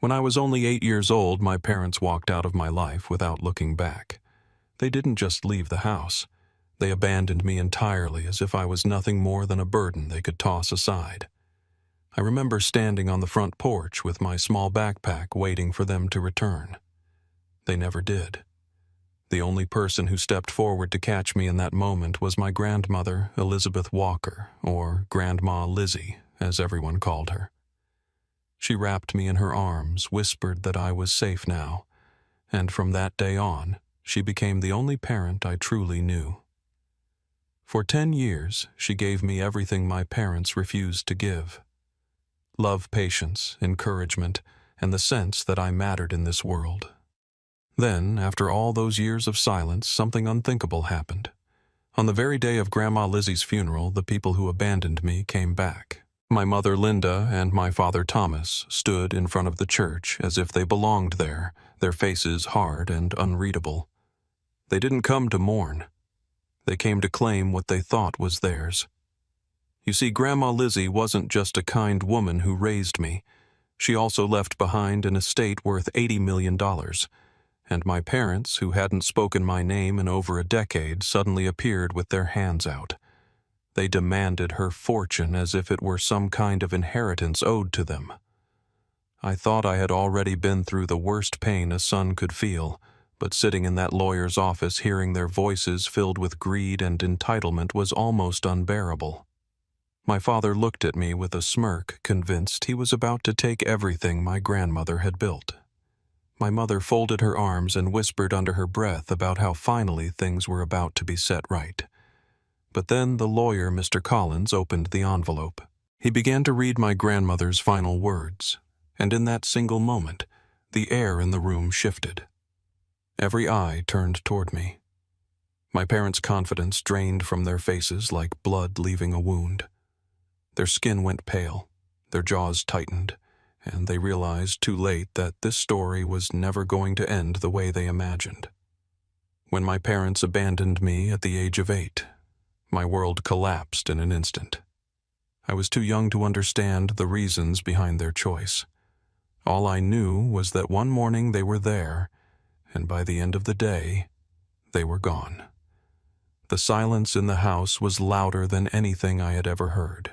When I was only 8 years old, my parents walked out of my life without looking back. They didn't just leave the house. They abandoned me entirely as if I was nothing more than a burden they could toss aside. I remember standing on the front porch with my small backpack waiting for them to return. They never did. The only person who stepped forward to catch me in that moment was my grandmother, Elizabeth Walker, or Grandma Lizzie, as everyone called her. She wrapped me in her arms, whispered that I was safe now, and from that day on, she became the only parent I truly knew. For 10 years, she gave me everything my parents refused to give: love, patience, encouragement, and the sense that I mattered in this world. Then, after all those years of silence, something unthinkable happened. On the very day of Grandma Lizzie's funeral, the people who abandoned me came back. My mother Linda and my father Thomas stood in front of the church as if they belonged there, their faces hard and unreadable. They didn't come to mourn. They came to claim what they thought was theirs. You see, Grandma Lizzie wasn't just a kind woman who raised me. She also left behind an estate worth $80 million. And my parents, who hadn't spoken my name in over a decade, suddenly appeared with their hands out. They demanded her fortune as if it were some kind of inheritance owed to them. I thought I had already been through the worst pain a son could feel, but sitting in that lawyer's office hearing their voices filled with greed and entitlement was almost unbearable. My father looked at me with a smirk, convinced he was about to take everything my grandmother had built. My mother folded her arms and whispered under her breath about how finally things were about to be set right. But then the lawyer, Mr. Collins, opened the envelope. He began to read my grandmother's final words, and in that single moment, the air in the room shifted. Every eye turned toward me. My parents' confidence drained from their faces like blood leaving a wound. Their skin went pale, their jaws tightened, and they realized too late that this story was never going to end the way they imagined. When my parents abandoned me at the age of 8, my world collapsed in an instant. I was too young to understand the reasons behind their choice. All I knew was that one morning they were there, and by the end of the day, they were gone. The silence in the house was louder than anything I had ever heard.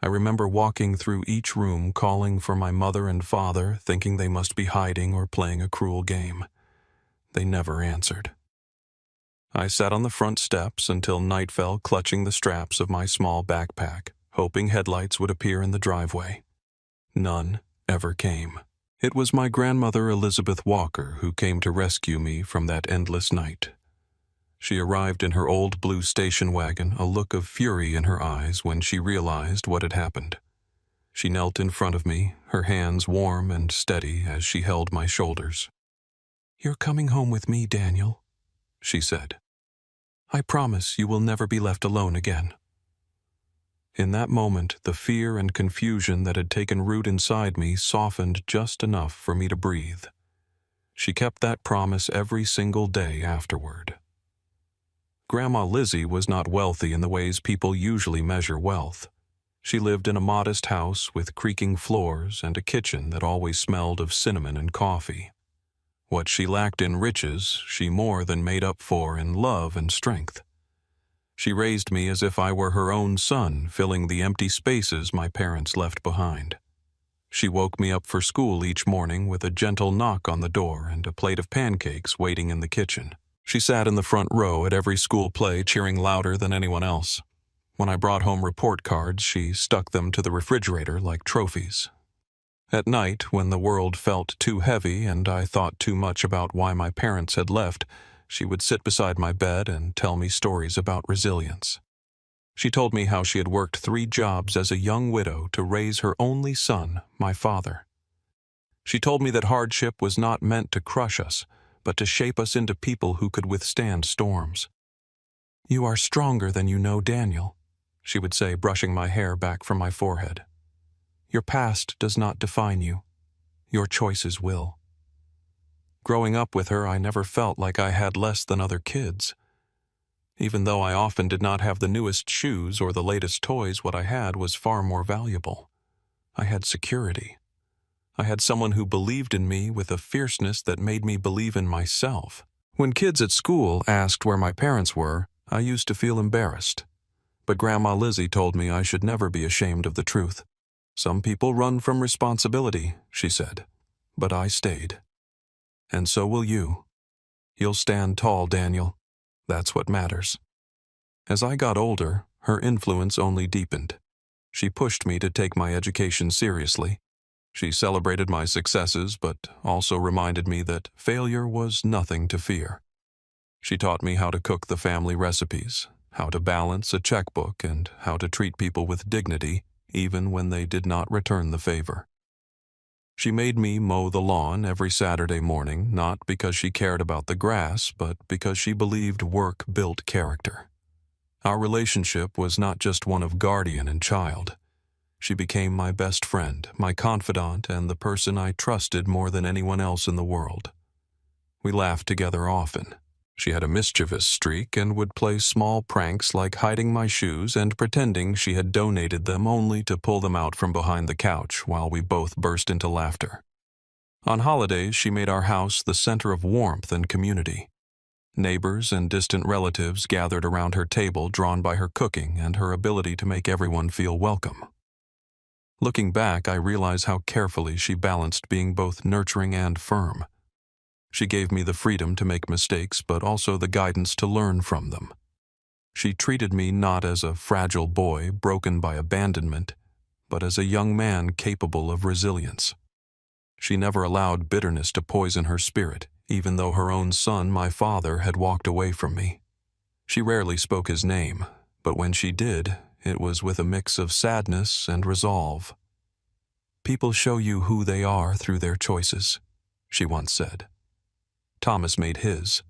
I remember walking through each room calling for my mother and father, thinking they must be hiding or playing a cruel game. They never answered. I sat on the front steps until night fell, clutching the straps of my small backpack, hoping headlights would appear in the driveway. None ever came. It was my grandmother Elizabeth Walker who came to rescue me from that endless night. She arrived in her old blue station wagon, a look of fury in her eyes when she realized what had happened. She knelt in front of me, her hands warm and steady as she held my shoulders. "You're coming home with me, Daniel," she said. "I promise you will never be left alone again." In that moment, the fear and confusion that had taken root inside me softened just enough for me to breathe. She kept that promise every single day afterward. Grandma Lizzie was not wealthy in the ways people usually measure wealth. She lived in a modest house with creaking floors and a kitchen that always smelled of cinnamon and coffee. What she lacked in riches, she more than made up for in love and strength. She raised me as if I were her own son, filling the empty spaces my parents left behind. She woke me up for school each morning with a gentle knock on the door and a plate of pancakes waiting in the kitchen. She sat in the front row at every school play, cheering louder than anyone else. When I brought home report cards, she stuck them to the refrigerator like trophies. At night, when the world felt too heavy and I thought too much about why my parents had left, she would sit beside my bed and tell me stories about resilience. She told me how she had worked 3 jobs as a young widow to raise her only son, my father. She told me that hardship was not meant to crush us, but to shape us into people who could withstand storms. "You are stronger than you know, Daniel," she would say, brushing my hair back from my forehead. "Your past does not define you. Your choices will." Growing up with her, I never felt like I had less than other kids. Even though I often did not have the newest shoes or the latest toys, what I had was far more valuable. I had security. I had someone who believed in me with a fierceness that made me believe in myself. When kids at school asked where my parents were, I used to feel embarrassed. But Grandma Lizzie told me I should never be ashamed of the truth. Some people run from responsibility, she said, but I stayed. And so will you. You'll stand tall, Daniel. That's what matters. As I got older, her influence only deepened. She pushed me to take my education seriously. She celebrated my successes, but also reminded me that failure was nothing to fear. She taught me how to cook the family recipes, how to balance a checkbook, and how to treat people with dignity, even when they did not return the favor. She made me mow the lawn every Saturday morning, not because she cared about the grass, but because she believed work built character. Our relationship was not just one of guardian and child. She became my best friend, my confidant, and the person I trusted more than anyone else in the world. We laughed together often. She had a mischievous streak and would play small pranks like hiding my shoes and pretending she had donated them only to pull them out from behind the couch while we both burst into laughter. On holidays, she made our house the center of warmth and community. Neighbors and distant relatives gathered around her table, drawn by her cooking and her ability to make everyone feel welcome. Looking back, I realize how carefully she balanced being both nurturing and firm. She gave me the freedom to make mistakes, but also the guidance to learn from them. She treated me not as a fragile boy broken by abandonment, but as a young man capable of resilience. She never allowed bitterness to poison her spirit, even though her own son, my father, had walked away from me. She rarely spoke his name, but when she did, it was with a mix of sadness and resolve. "People show you who they are through their choices," she once said. Thomas made his,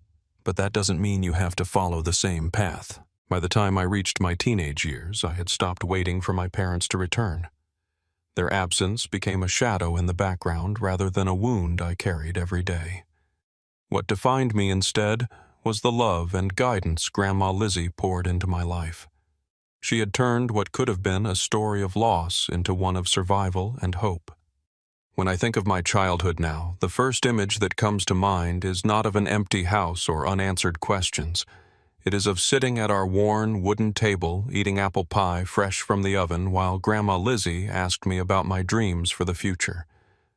but that doesn't mean you have to follow the same path. By the time I reached my teenage years, I had stopped waiting for my parents to return. Their absence became a shadow in the background rather than a wound I carried every day. What defined me instead was the love and guidance Grandma Lizzie poured into my life. She had turned what could have been a story of loss into one of survival and hope. When I think of my childhood now, the first image that comes to mind is not of an empty house or unanswered questions. It is of sitting at our worn wooden table eating apple pie fresh from the oven while Grandma Lizzie asked me about my dreams for the future.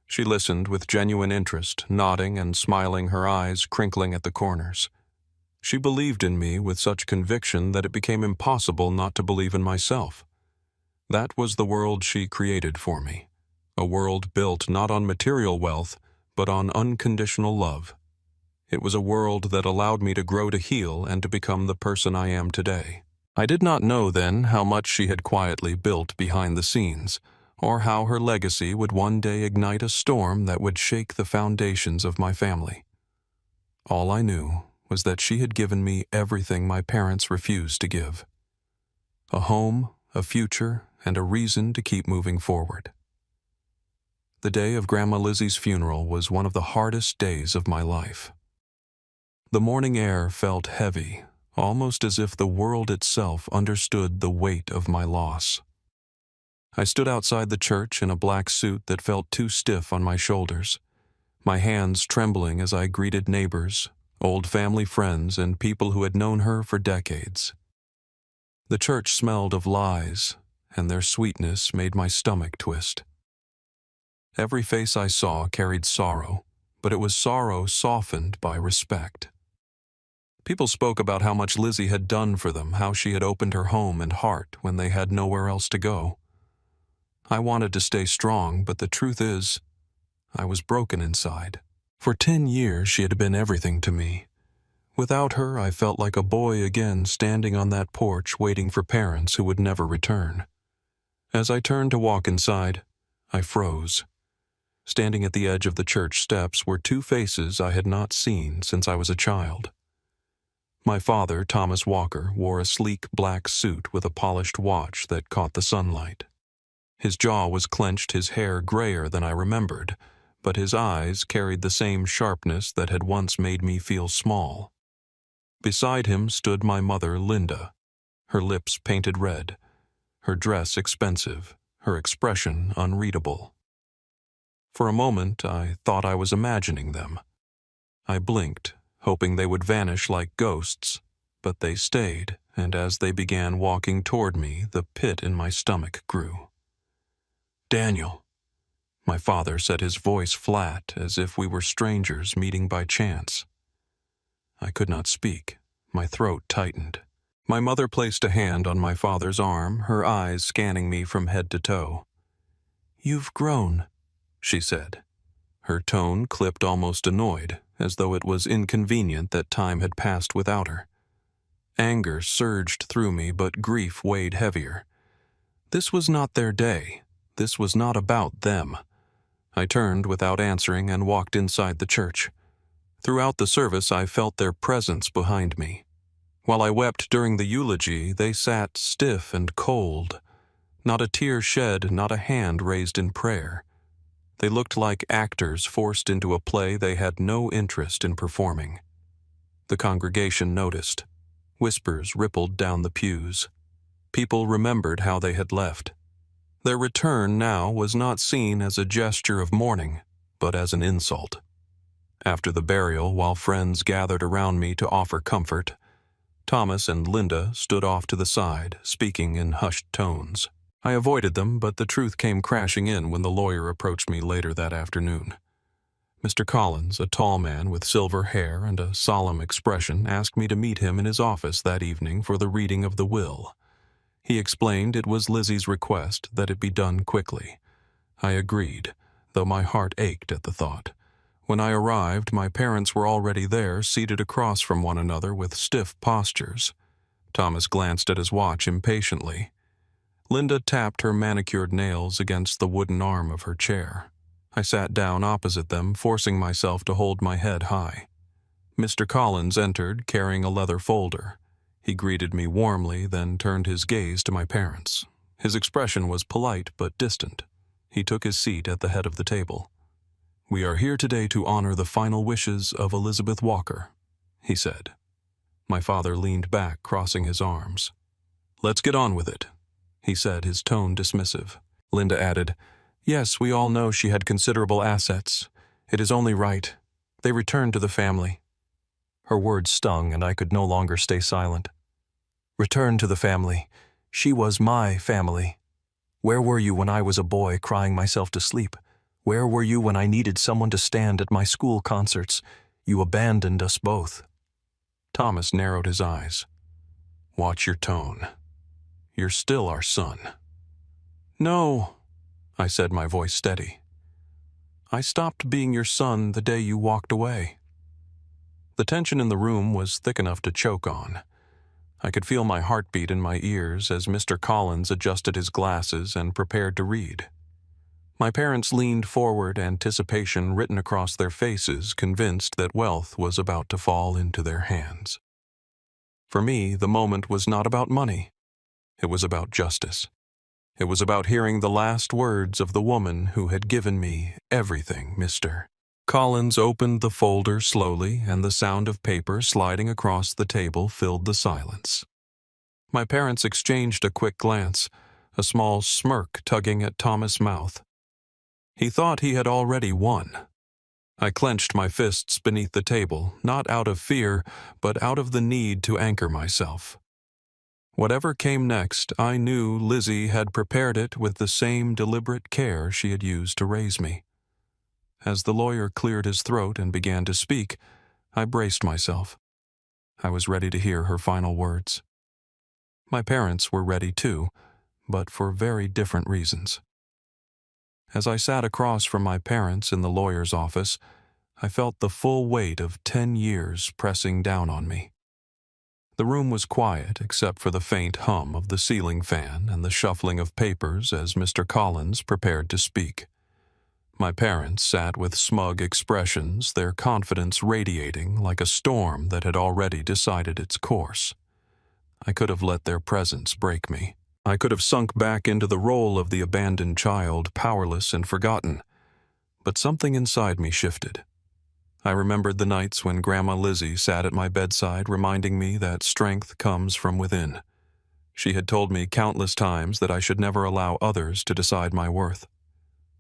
She listened with genuine interest, nodding and smiling, her eyes crinkling at the corners. She believed in me with such conviction that it became impossible not to believe in myself. That was the world she created for me, a world built not on material wealth, but on unconditional love. It was a world that allowed me to grow, to heal, and to become the person I am today. I did not know then how much she had quietly built behind the scenes, or how her legacy would one day ignite a storm that would shake the foundations of my family. All I knew was that she had given me everything my parents refused to give: a home, a future, and a reason to keep moving forward. The day of Grandma Lizzie's funeral was one of the hardest days of my life. The morning air felt heavy, almost as if the world itself understood the weight of my loss. I stood outside the church in a black suit that felt too stiff on my shoulders, my hands trembling as I greeted neighbors, old family friends, and people who had known her for decades. The church smelled of lies, and their sweetness made my stomach twist. Every face I saw carried sorrow, but it was sorrow softened by respect. People spoke about how much Lizzie had done for them, how she had opened her home and heart when they had nowhere else to go. I wanted to stay strong, but the truth is, I was broken inside. For 10 years, she had been everything to me. Without her, I felt like a boy again standing on that porch waiting for parents who would never return. As I turned to walk inside, I froze. Standing at the edge of the church steps were two faces I had not seen since I was a child. My father, Thomas Walker, wore a sleek black suit with a polished watch that caught the sunlight. His jaw was clenched, his hair grayer than I remembered, but his eyes carried the same sharpness that had once made me feel small. Beside him stood my mother, Linda, her lips painted red, her dress expensive, her expression unreadable. For a moment, I thought I was imagining them. I blinked, hoping they would vanish like ghosts, but they stayed, and as they began walking toward me, the pit in my stomach grew. "Daniel," my father said, his voice flat, as if we were strangers meeting by chance. I could not speak. My throat tightened. My mother placed a hand on my father's arm, her eyes scanning me from head to toe. "You've grown," she said. Her tone clipped almost annoyed, as though it was inconvenient that time had passed without her. Anger surged through me, but grief weighed heavier. This was not their day. This was not about them. I turned without answering and walked inside the church. Throughout the service, I felt their presence behind me. While I wept during the eulogy, they sat stiff and cold. Not a tear shed, not a hand raised in prayer. They looked like actors forced into a play they had no interest in performing. The congregation noticed. Whispers rippled down the pews. People remembered how they had left. Their return now was not seen as a gesture of mourning, but as an insult. After the burial, while friends gathered around me to offer comfort, Thomas and Linda stood off to the side, speaking in hushed tones. I avoided them, but the truth came crashing in when the lawyer approached me later that afternoon. Mr. Collins, a tall man with silver hair and a solemn expression, asked me to meet him in his office that evening for the reading of the will. He explained it was Lizzie's request that it be done quickly. I agreed, though my heart ached at the thought. When I arrived, my parents were already there, seated across from one another with stiff postures. Thomas glanced at his watch impatiently. Linda tapped her manicured nails against the wooden arm of her chair. I sat down opposite them, forcing myself to hold my head high. Mr. Collins entered, carrying a leather folder. He greeted me warmly, then turned his gaze to my parents. His expression was polite but distant. He took his seat at the head of the table. "We are here today to honor the final wishes of Elizabeth Walker," he said. My father leaned back, crossing his arms. "Let's get on with it," he said, his tone dismissive. Linda added, "Yes, we all know she had considerable assets. It is only right. They returned to the family." Her words stung, and I could no longer stay silent. "Return to the family. She was my family. Where were you when I was a boy crying myself to sleep? Where were you when I needed someone to stand at my school concerts? You abandoned us both." Thomas narrowed his eyes. "Watch your tone. You're still our son." "No," I said, my voice steady. "I stopped being your son the day you walked away." The tension in the room was thick enough to choke on. I could feel my heartbeat in my ears as Mr. Collins adjusted his glasses and prepared to read. My parents leaned forward, anticipation written across their faces, convinced that wealth was about to fall into their hands. For me, the moment was not about money. It was about justice. It was about hearing the last words of the woman who had given me everything, Mr. Collins opened the folder slowly, and the sound of paper sliding across the table filled the silence. My parents exchanged a quick glance, a small smirk tugging at Thomas' mouth. He thought he had already won. I clenched my fists beneath the table, not out of fear, but out of the need to anchor myself. Whatever came next, I knew Lizzie had prepared it with the same deliberate care she had used to raise me. As the lawyer cleared his throat and began to speak, I braced myself. I was ready to hear her final words. My parents were ready too, but for very different reasons. As I sat across from my parents in the lawyer's office, I felt the full weight of 10 years pressing down on me. The room was quiet except for the faint hum of the ceiling fan and the shuffling of papers as Mr. Collins prepared to speak. My parents sat with smug expressions, their confidence radiating like a storm that had already decided its course. I could have let their presence break me. I could have sunk back into the role of the abandoned child, powerless and forgotten. But something inside me shifted. I remembered the nights when Grandma Lizzie sat at my bedside, reminding me that strength comes from within. She had told me countless times that I should never allow others to decide my worth.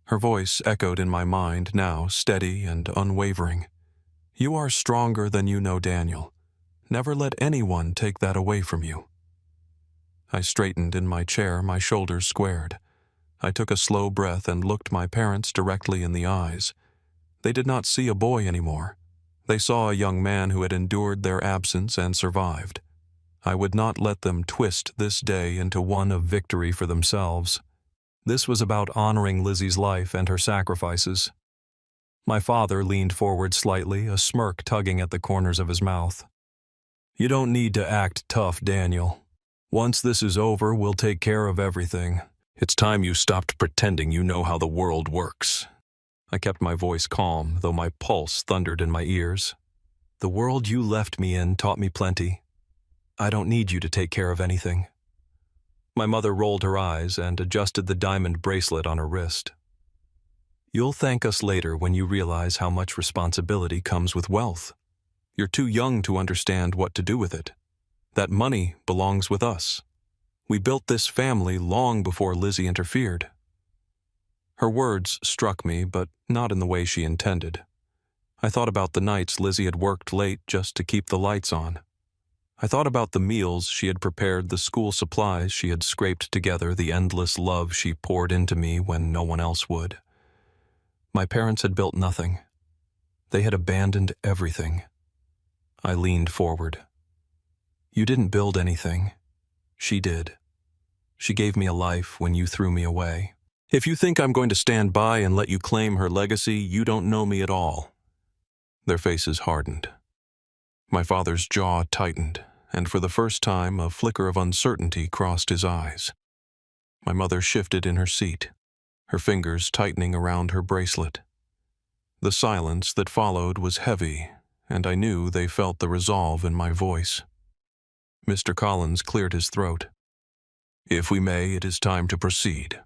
Her voice echoed in my mind now, steady and unwavering. "You are stronger than you know, Daniel. Never let anyone take that away from you." I straightened in my chair, my shoulders squared. I took a slow breath and looked my parents directly in the eyes. They did not see a boy anymore. They saw a young man who had endured their absence and survived. I would not let them twist this day into one of victory for themselves. This was about honoring Lizzie's life and her sacrifices. My father leaned forward slightly, a smirk tugging at the corners of his mouth. "You don't need to act tough, Daniel. Once this is over, we'll take care of everything. It's time you stopped pretending you know how the world works." I kept my voice calm, though my pulse thundered in my ears. "The world you left me in taught me plenty. I don't need you to take care of anything." My mother rolled her eyes and adjusted the diamond bracelet on her wrist. "You'll thank us later when you realize how much responsibility comes with wealth. You're too young to understand what to do with it. That money belongs with us. We built this family long before Lizzie interfered." Her words struck me, but not in the way she intended. I thought about the nights Lizzie had worked late just to keep the lights on. I thought about the meals she had prepared, the school supplies she had scraped together, the endless love she poured into me when no one else would. My parents had built nothing. They had abandoned everything. I leaned forward. "You didn't build anything. She did. She gave me a life when you threw me away. If you think I'm going to stand by and let you claim her legacy, you don't know me at all." Their faces hardened. My father's jaw tightened, and for the first time a flicker of uncertainty crossed his eyes. My mother shifted in her seat, her fingers tightening around her bracelet. The silence that followed was heavy, and I knew they felt the resolve in my voice. Mr. Collins cleared his throat. "If we may, it is time to proceed."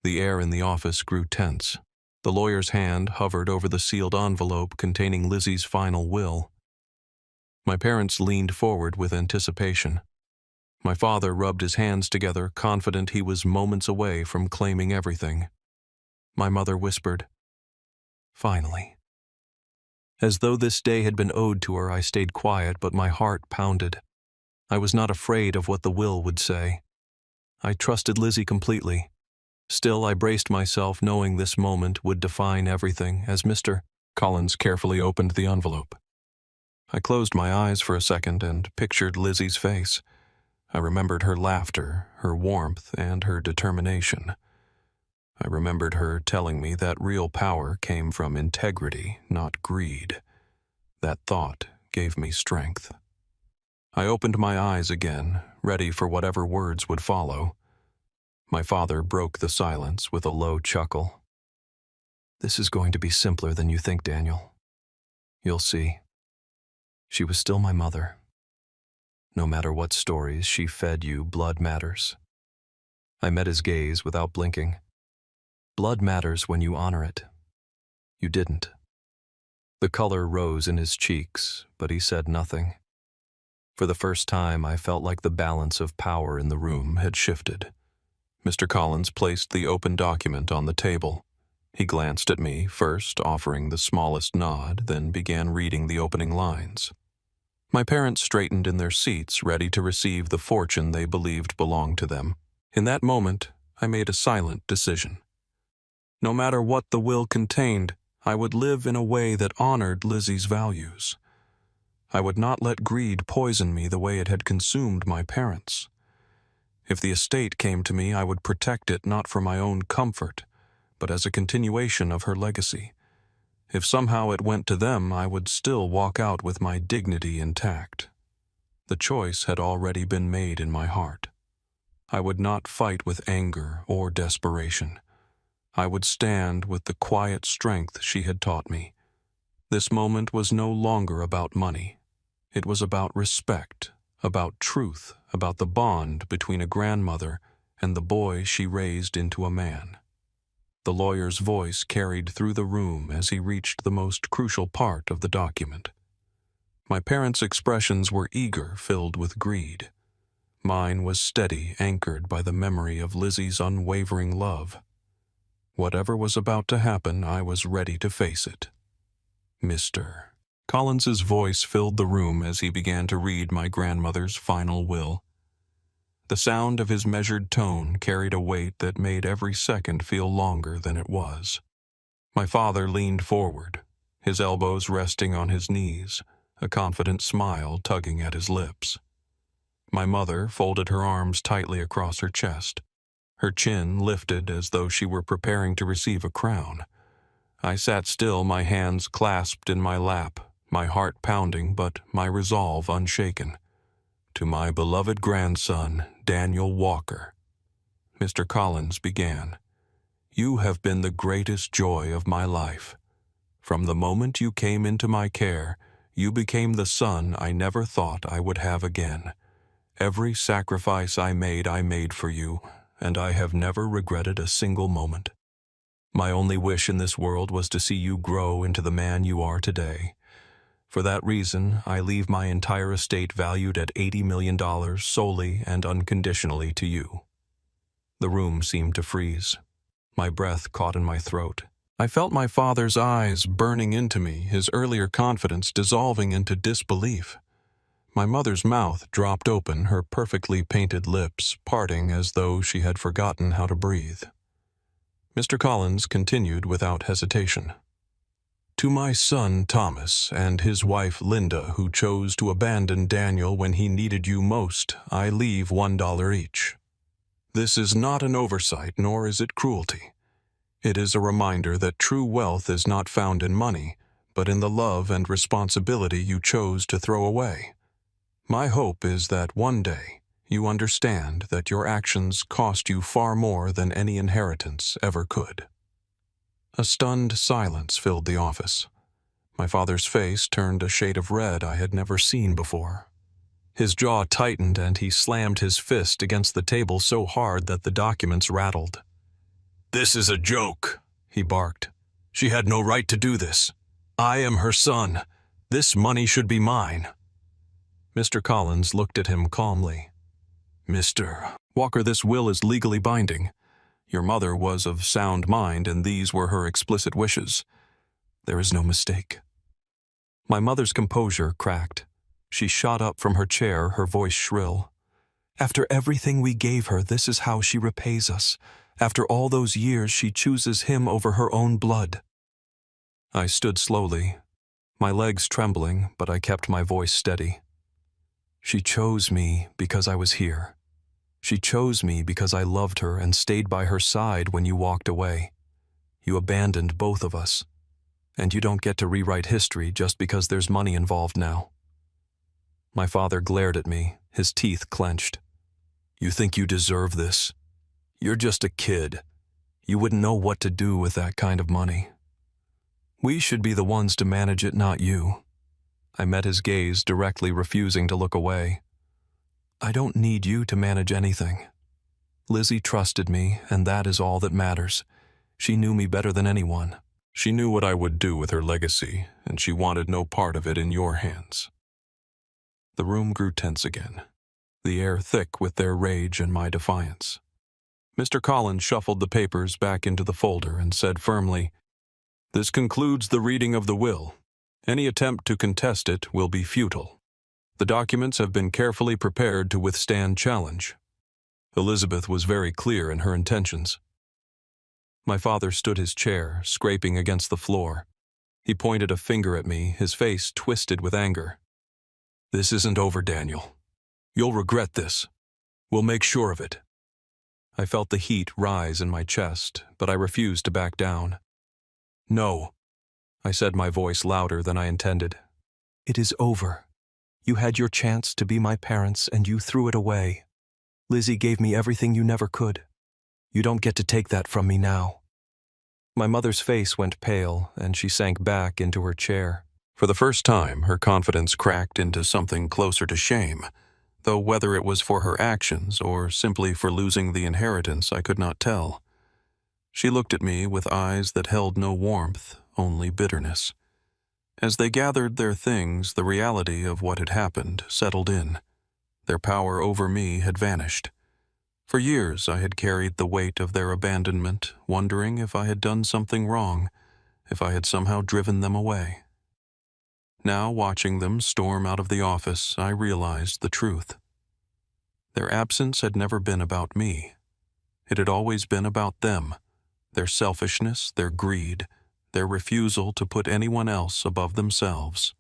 The air in the office grew tense. The lawyer's hand hovered over the sealed envelope containing Lizzie's final will. My parents leaned forward with anticipation. My father rubbed his hands together, confident he was moments away from claiming everything. My mother whispered, "Finally." As though this day had been owed to her, I stayed quiet, but my heart pounded. I was not afraid of what the will would say. I trusted Lizzie completely. Still, I braced myself, knowing this moment would define everything, as Mr. Collins carefully opened the envelope. I closed my eyes for a second and pictured Lizzie's face. I remembered her laughter, her warmth, and her determination. I remembered her telling me that real power came from integrity, not greed. That thought gave me strength. I opened my eyes again, ready for whatever words would follow. My father broke the silence with a low chuckle. "This is going to be simpler than you think, Daniel. You'll see. She was still my mother. No matter what stories she fed you, blood matters." I met his gaze without blinking. "Blood matters when you honor it. You didn't." The color rose in his cheeks, but he said nothing. For the first time, I felt like the balance of power in the room had shifted. Mr. Collins placed the open document on the table. He glanced at me, first offering the smallest nod, then began reading the opening lines. My parents straightened in their seats, ready to receive the fortune they believed belonged to them. In that moment, I made a silent decision. No matter what the will contained, I would live in a way that honored Lizzie's values. I would not let greed poison me the way it had consumed my parents. If the estate came to me, I would protect it not for my own comfort, but as a continuation of her legacy. If somehow it went to them, I would still walk out with my dignity intact. The choice had already been made in my heart. I would not fight with anger or desperation. I would stand with the quiet strength she had taught me. This moment was no longer about money. It was about respect, about truth, about the bond between a grandmother and the boy she raised into a man. The lawyer's voice carried through the room as he reached the most crucial part of the document. My parents' expressions were eager, filled with greed. Mine was steady, anchored by the memory of Lizzie's unwavering love. Whatever was about to happen, I was ready to face it. Mr. Collins's voice filled the room as he began to read my grandmother's final will. The sound of his measured tone carried a weight that made every second feel longer than it was. My father leaned forward, his elbows resting on his knees, a confident smile tugging at his lips. My mother folded her arms tightly across her chest, her chin lifted as though she were preparing to receive a crown. I sat still, my hands clasped in my lap, my heart pounding but my resolve unshaken. To my beloved grandson, Daniel Walker. Mr. Collins began. You have been the greatest joy of my life. From the moment you came into my care, you became the son I never thought I would have again. Every sacrifice I made for you, and I have never regretted a single moment. My only wish in this world was to see you grow into the man you are today. For that reason, I leave my entire estate valued at $80 million solely and unconditionally to you. The room seemed to freeze. My breath caught in my throat. I felt my father's eyes burning into me, his earlier confidence dissolving into disbelief. My mother's mouth dropped open, her perfectly painted lips parting as though she had forgotten how to breathe. Mr. Collins continued without hesitation. To my son Thomas and his wife Linda, who chose to abandon Daniel when he needed you most, I leave $1 each. This is not an oversight, nor is it cruelty. It is a reminder that true wealth is not found in money, but in the love and responsibility you chose to throw away. My hope is that one day you understand that your actions cost you far more than any inheritance ever could. A stunned silence filled the office. My father's face turned a shade of red I had never seen before. His jaw tightened and he slammed his fist against the table so hard that the documents rattled. "This is a joke," he barked. "She had no right to do this. I am her son. This money should be mine." Mr. Collins looked at him calmly. "Mr. Walker, this will is legally binding. Your mother was of sound mind, and these were her explicit wishes. There is no mistake." My mother's composure cracked. She shot up from her chair, her voice shrill. "After everything we gave her, this is how she repays us. After all those years, she chooses him over her own blood." I stood slowly, my legs trembling, but I kept my voice steady. "She chose me because I was here. She chose me because I loved her and stayed by her side when you walked away. You abandoned both of us. And you don't get to rewrite history just because there's money involved now." My father glared at me, his teeth clenched. "You think you deserve this? You're just a kid. You wouldn't know what to do with that kind of money. We should be the ones to manage it, not you." I met his gaze directly, refusing to look away. "I don't need you to manage anything. Lizzie trusted me, and that is all that matters. She knew me better than anyone. She knew what I would do with her legacy, and she wanted no part of it in your hands." The room grew tense again, the air thick with their rage and my defiance. Mr. Collins shuffled the papers back into the folder and said firmly, "This concludes the reading of the will. Any attempt to contest it will be futile. The documents have been carefully prepared to withstand challenge." Elizabeth was very clear in her intentions. My father stood his chair, scraping against the floor. He pointed a finger at me, his face twisted with anger. "This isn't over, Daniel. You'll regret this. We'll make sure of it." I felt the heat rise in my chest, but I refused to back down. "No," I said, my voice louder than I intended. "It is over. You had your chance to be my parents, and you threw it away. Lizzie gave me everything you never could. You don't get to take that from me now." My mother's face went pale, and she sank back into her chair. For the first time, her confidence cracked into something closer to shame, though whether it was for her actions or simply for losing the inheritance, I could not tell. She looked at me with eyes that held no warmth, only bitterness. As they gathered their things, the reality of what had happened settled in. Their power over me had vanished. For years I had carried the weight of their abandonment, wondering if I had done something wrong, if I had somehow driven them away. Now, watching them storm out of the office, I realized the truth. Their absence had never been about me. It had always been about them, their selfishness, their greed, their refusal to put anyone else above themselves.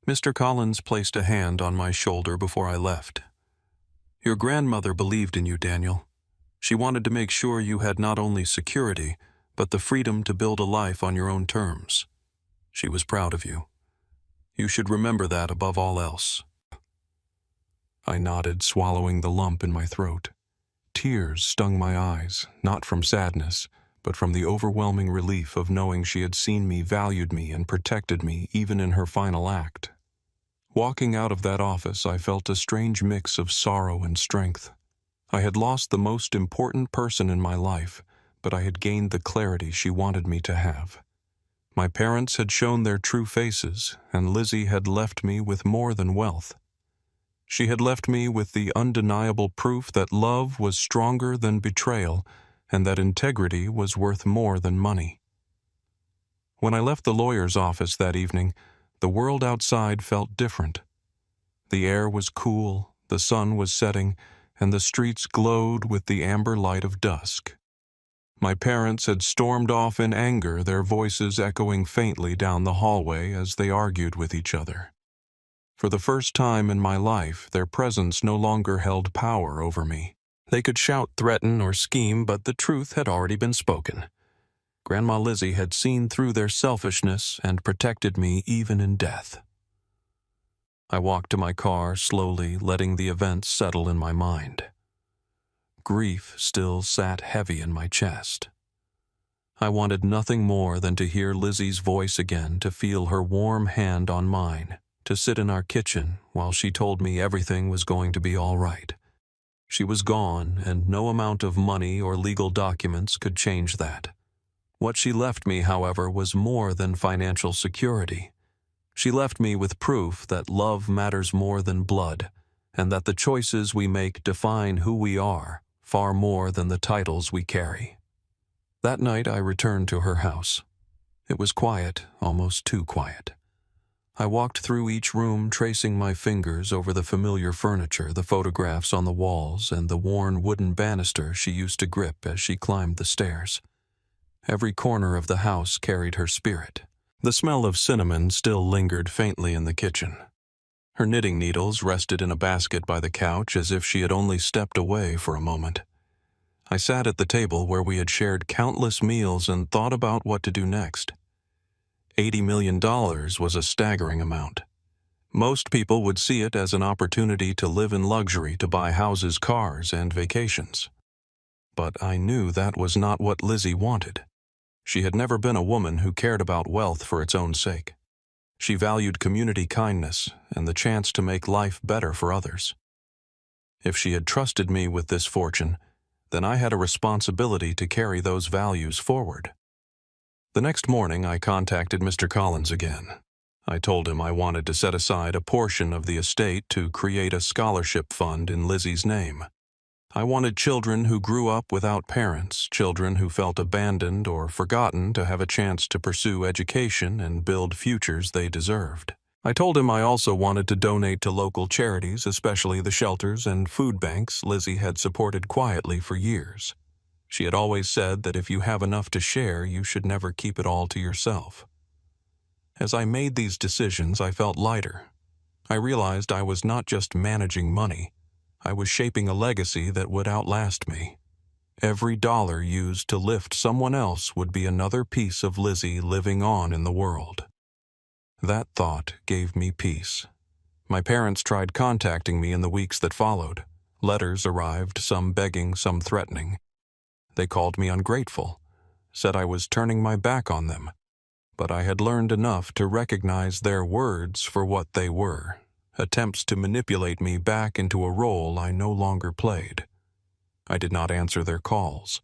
Mr. Collins placed a hand on my shoulder before I left. "Your grandmother believed in you, Daniel. She wanted to make sure you had not only security, but the freedom to build a life on your own terms. She was proud of you. You should remember that above all else." I nodded, swallowing the lump in my throat. Tears stung my eyes, not from sadness, but from the overwhelming relief of knowing she had seen me, valued me, and protected me even in her final act. Walking out of that office, I felt a strange mix of sorrow and strength. I had lost the most important person in my life, but I had gained the clarity she wanted me to have. My parents had shown their true faces, and Lizzie had left me with more than wealth. She had left me with the undeniable proof that love was stronger than betrayal, and that integrity was worth more than money. When I left the lawyer's office that evening, the world outside felt different. The air was cool, the sun was setting, and the streets glowed with the amber light of dusk. My parents had stormed off in anger, their voices echoing faintly down the hallway as they argued with each other. For the first time in my life, their presence no longer held power over me. They could shout, threaten, or scheme, but the truth had already been spoken. Grandma Lizzie had seen through their selfishness and protected me even in death. I walked to my car, slowly letting the events settle in my mind. Grief still sat heavy in my chest. I wanted nothing more than to hear Lizzie's voice again, to feel her warm hand on mine, to sit in our kitchen while she told me everything was going to be all right. She was gone, and no amount of money or legal documents could change that. What she left me, however, was more than financial security. She left me with proof that love matters more than blood, and that the choices we make define who we are, far more than the titles we carry. That night I returned to her house. It was quiet, almost too quiet. I walked through each room, tracing my fingers over the familiar furniture, the photographs on the walls, and the worn wooden banister she used to grip as she climbed the stairs. Every corner of the house carried her spirit. The smell of cinnamon still lingered faintly in the kitchen. Her knitting needles rested in a basket by the couch as if she had only stepped away for a moment. I sat at the table where we had shared countless meals and thought about what to do next. $80 million was a staggering amount. Most people would see it as an opportunity to live in luxury, to buy houses, cars, and vacations. But I knew that was not what Lizzie wanted. She had never been a woman who cared about wealth for its own sake. She valued community kindness and the chance to make life better for others. If she had trusted me with this fortune, then I had a responsibility to carry those values forward. The next morning, I contacted Mr. Collins again. I told him I wanted to set aside a portion of the estate to create a scholarship fund in Lizzie's name. I wanted children who grew up without parents, children who felt abandoned or forgotten, to have a chance to pursue education and build futures they deserved. I told him I also wanted to donate to local charities, especially the shelters and food banks Lizzie had supported quietly for years. She had always said that if you have enough to share, you should never keep it all to yourself. As I made these decisions, I felt lighter. I realized I was not just managing money. I was shaping a legacy that would outlast me. Every dollar used to lift someone else would be another piece of Lizzie living on in the world. That thought gave me peace. My parents tried contacting me in the weeks that followed. Letters arrived, some begging, some threatening. They called me ungrateful, said I was turning my back on them. But I had learned enough to recognize their words for what they were, attempts to manipulate me back into a role I no longer played. I did not answer their calls.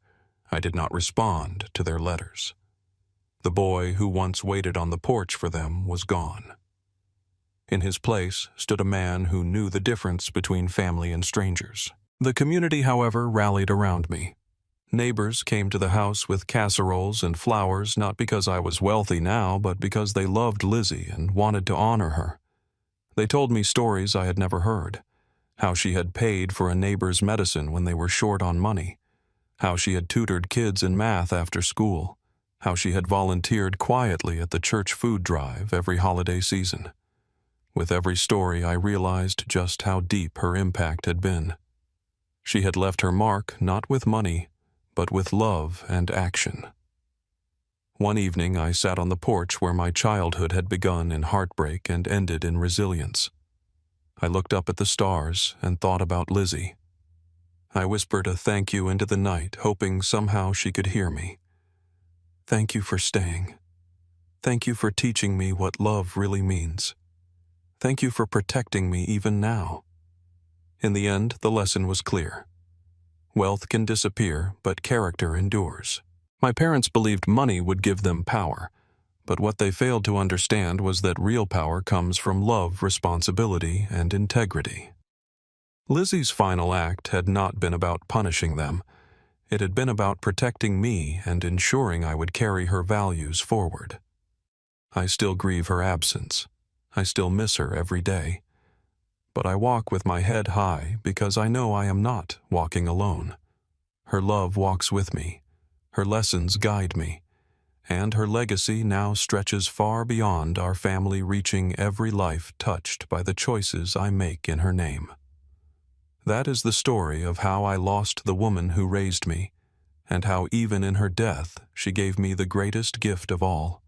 I did not respond to their letters. The boy who once waited on the porch for them was gone. In his place stood a man who knew the difference between family and strangers. The community, however, rallied around me. Neighbors came to the house with casseroles and flowers, not because I was wealthy now, but because they loved Lizzie and wanted to honor her. They told me stories I had never heard. How she had paid for a neighbor's medicine when they were short on money. How she had tutored kids in math after school. How she had volunteered quietly at the church food drive every holiday season. With every story, I realized just how deep her impact had been. She had left her mark not with money, but with love and action. One evening, I sat on the porch where my childhood had begun in heartbreak and ended in resilience. I looked up at the stars and thought about Lizzie. I whispered a thank you into the night, hoping somehow she could hear me. Thank you for staying. Thank you for teaching me what love really means. Thank you for protecting me even now. In the end, the lesson was clear. Wealth can disappear, but character endures. My parents believed money would give them power, but what they failed to understand was that real power comes from love, responsibility, and integrity. Lizzie's final act had not been about punishing them. It had been about protecting me and ensuring I would carry her values forward. I still grieve her absence. I still miss her every day. But I walk with my head high because I know I am not walking alone. Her love walks with me. Her lessons guide me. And her legacy now stretches far beyond our family, reaching every life touched by the choices I make in her name. That is the story of how I lost the woman who raised me, and how even in her death she gave me the greatest gift of all.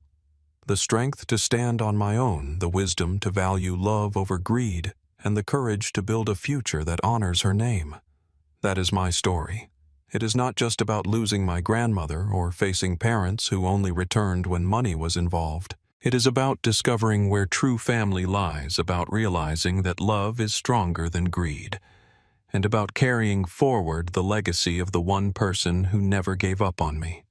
The strength to stand on my own, the wisdom to value love over greed, and the courage to build a future that honors her name. That is my story. It is not just about losing my grandmother or facing parents who only returned when money was involved. It is about discovering where true family lies, about realizing that love is stronger than greed, and about carrying forward the legacy of the one person who never gave up on me.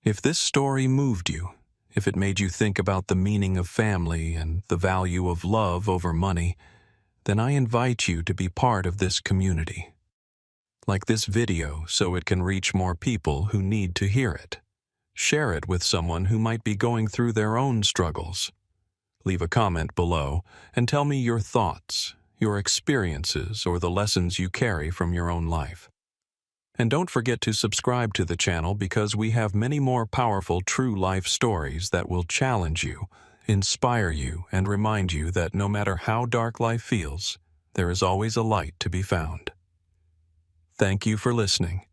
If this story moved you, if it made you think about the meaning of family and the value of love over money, then I invite you to be part of this community. Like this video so it can reach more people who need to hear it. Share it with someone who might be going through their own struggles. Leave a comment below and tell me your thoughts, your experiences, or the lessons you carry from your own life. And don't forget to subscribe to the channel because we have many more powerful true life stories that will challenge you, inspire you, and remind you that no matter how dark life feels, there is always a light to be found. Thank you for listening.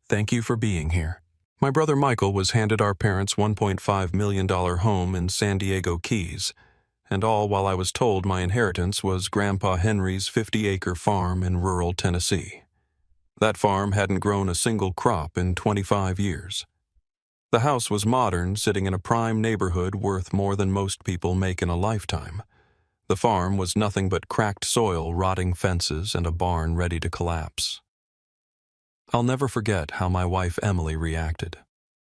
Thank you for being here. My brother Michael was handed our parents' $1.5 million home in San Diego Keys, and all while I was told my inheritance was Grandpa Henry's 50-acre farm in rural Tennessee. That farm hadn't grown a single crop in 25 years. The house was modern, sitting in a prime neighborhood worth more than most people make in a lifetime. The farm was nothing but cracked soil, rotting fences, and a barn ready to collapse. I'll never forget how my wife Emily reacted.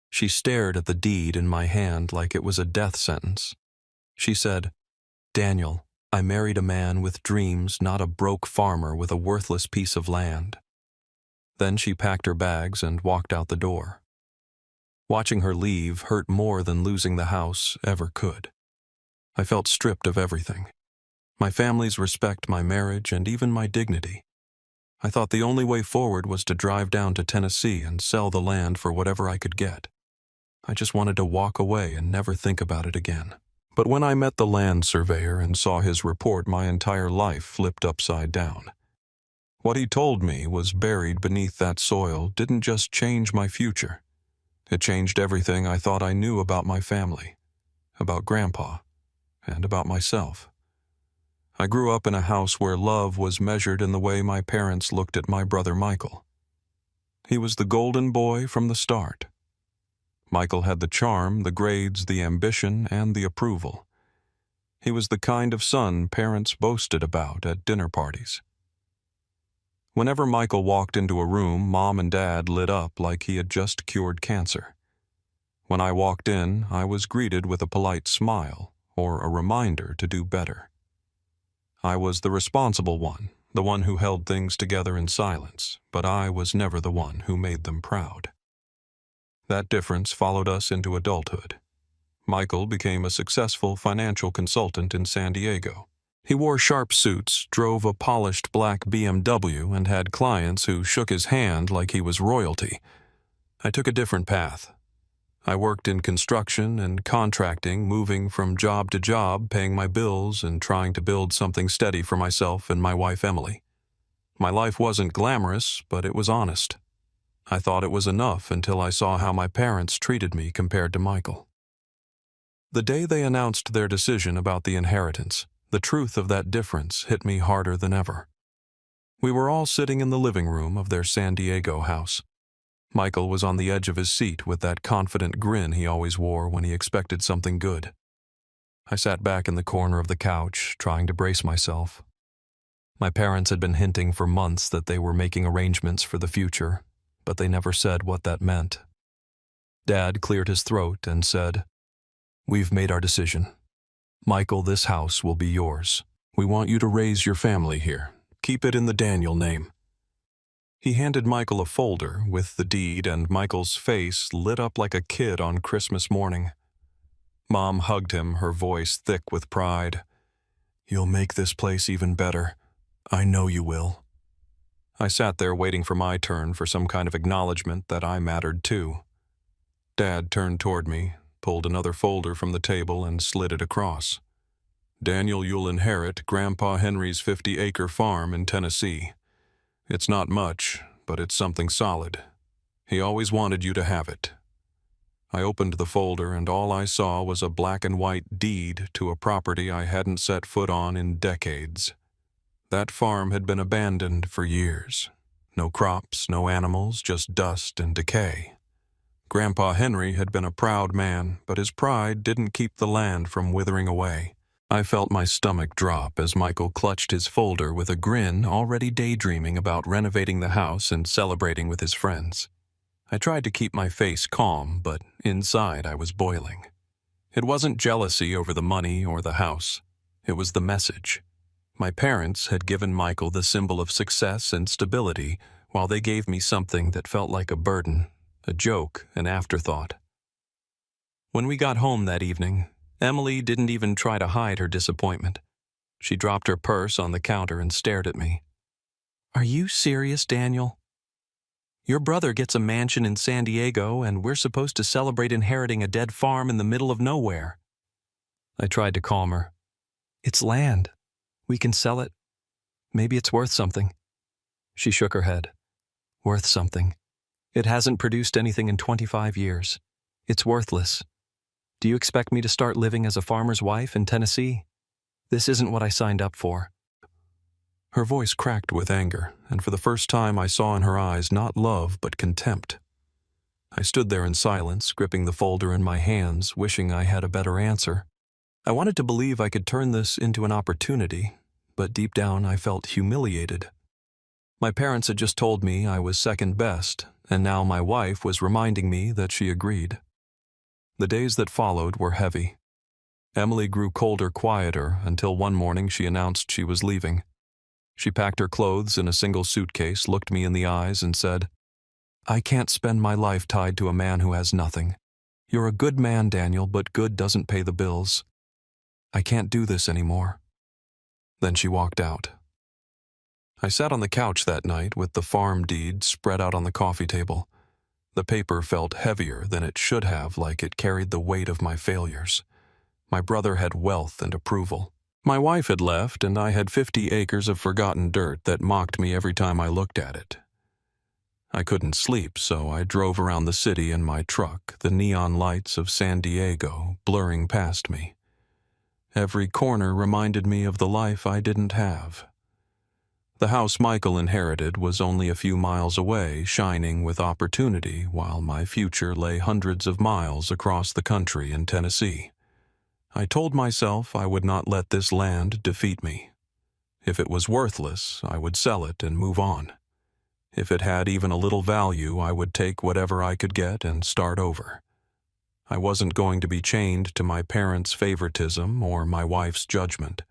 She stared at the deed in my hand like it was a death sentence. She said, "Daniel, I married a man with dreams, not a broke farmer with a worthless piece of land." Then she packed her bags and walked out the door. Watching her leave hurt more than losing the house ever could. I felt stripped of everything. My family's respect, my marriage, and even my dignity. I thought the only way forward was to drive down to Tennessee and sell the land for whatever I could get. I just wanted to walk away and never think about it again. But when I met the land surveyor and saw his report, my entire life flipped upside down. What he told me was buried beneath that soil didn't just change my future. It changed everything I thought I knew about my family, about Grandpa, and about myself. I grew up in a house where love was measured in the way my parents looked at my brother Michael. He was the golden boy from the start. Michael had the charm, the grades, the ambition, and the approval. He was the kind of son parents boasted about at dinner parties. Whenever Michael walked into a room, Mom and Dad lit up like he had just cured cancer. When I walked in, I was greeted with a polite smile or a reminder to do better. I was the responsible one, the one who held things together in silence, but I was never the one who made them proud. That difference followed us into adulthood. Michael became a successful financial consultant in San Diego. He wore sharp suits, drove a polished black BMW, and had clients who shook his hand like he was royalty. I took a different path. I worked in construction and contracting, moving from job to job, paying my bills and trying to build something steady for myself and my wife Emily. My life wasn't glamorous, but it was honest. I thought it was enough until I saw how my parents treated me compared to Michael. The day they announced their decision about the inheritance, the truth of that difference hit me harder than ever. We were all sitting in the living room of their San Diego house. Michael was on the edge of his seat with that confident grin he always wore when he expected something good. I sat back in the corner of the couch, trying to brace myself. My parents had been hinting for months that they were making arrangements for the future, but they never said what that meant. Dad cleared his throat and said, "We've made our decision. Michael, this house will be yours. We want you to raise your family here. Keep it in the Daniel name." He handed Michael a folder with the deed, and Michael's face lit up like a kid on Christmas morning. Mom hugged him, her voice thick with pride. "You'll make this place even better. I know you will." I sat there waiting for my turn for some kind of acknowledgement that I mattered too. Dad turned toward me, pulled another folder from the table and slid it across. "Daniel, you'll inherit Grandpa Henry's 50-acre farm in Tennessee. It's not much, but it's something solid. He always wanted you to have it." I opened the folder and all I saw was a black and white deed to a property I hadn't set foot on in decades. That farm had been abandoned for years. No crops, no animals, just dust and decay. Grandpa Henry had been a proud man, but his pride didn't keep the land from withering away. I felt my stomach drop as Michael clutched his folder with a grin, already daydreaming about renovating the house and celebrating with his friends. I tried to keep my face calm, but inside I was boiling. It wasn't jealousy over the money or the house. It was the message. My parents had given Michael the symbol of success and stability, while they gave me something that felt like a burden, a joke, an afterthought. When we got home that evening, Emily didn't even try to hide her disappointment. She dropped her purse on the counter and stared at me. "Are you serious, Daniel? Your brother gets a mansion in San Diego, and we're supposed to celebrate inheriting a dead farm in the middle of nowhere." I tried to calm her. "It's land. We can sell it. Maybe it's worth something." She shook her head. "Worth something? It hasn't produced anything in 25 years. It's worthless. Do you expect me to start living as a farmer's wife in Tennessee? This isn't what I signed up for." Her voice cracked with anger, and for the first time I saw in her eyes not love but contempt. I stood there in silence, gripping the folder in my hands, wishing I had a better answer. I wanted to believe I could turn this into an opportunity, but deep down I felt humiliated. My parents had just told me I was second best, and now my wife was reminding me that she agreed. The days that followed were heavy. Emily grew colder, quieter, until one morning she announced she was leaving. She packed her clothes in a single suitcase, looked me in the eyes, and said, "I can't spend my life tied to a man who has nothing. You're a good man, Daniel, but good doesn't pay the bills. I can't do this anymore." Then she walked out. I sat on the couch that night with the farm deed spread out on the coffee table. The paper felt heavier than it should have, like it carried the weight of my failures. My brother had wealth and approval. My wife had left, and I had 50 acres of forgotten dirt that mocked me every time I looked at it. I couldn't sleep, so I drove around the city in my truck, the neon lights of San Diego blurring past me. Every corner reminded me of the life I didn't have. The house Michael inherited was only a few miles away, shining with opportunity, while my future lay hundreds of miles across the country in Tennessee. I told myself I would not let this land defeat me. If it was worthless, I would sell it and move on. If it had even a little value, I would take whatever I could get and start over. I wasn't going to be chained to my parents' favoritism or my wife's judgment.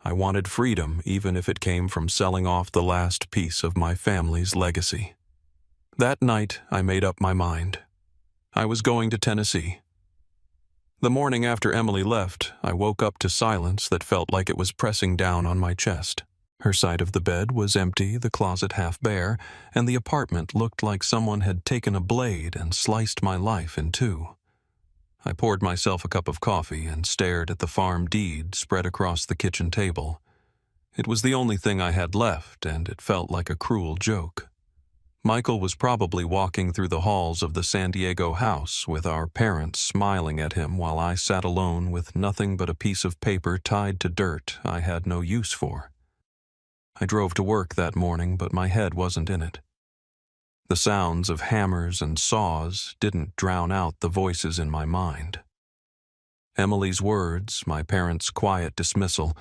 I wanted freedom, even if it came from selling off the last piece of my family's legacy. That night, I made up my mind. I was going to Tennessee. The morning after Emily left, I woke up to silence that felt like it was pressing down on my chest. Her side of the bed was empty, the closet half bare, and the apartment looked like someone had taken a blade and sliced my life in two. I poured myself a cup of coffee and stared at the farm deed spread across the kitchen table. It was the only thing I had left, and it felt like a cruel joke. Michael was probably walking through the halls of the San Diego house with our parents smiling at him while I sat alone with nothing but a piece of paper tied to dirt I had no use for. I drove to work that morning, but my head wasn't in it. The sounds of hammers and saws didn't drown out the voices in my mind. Emily's words, my parents' quiet dismissal,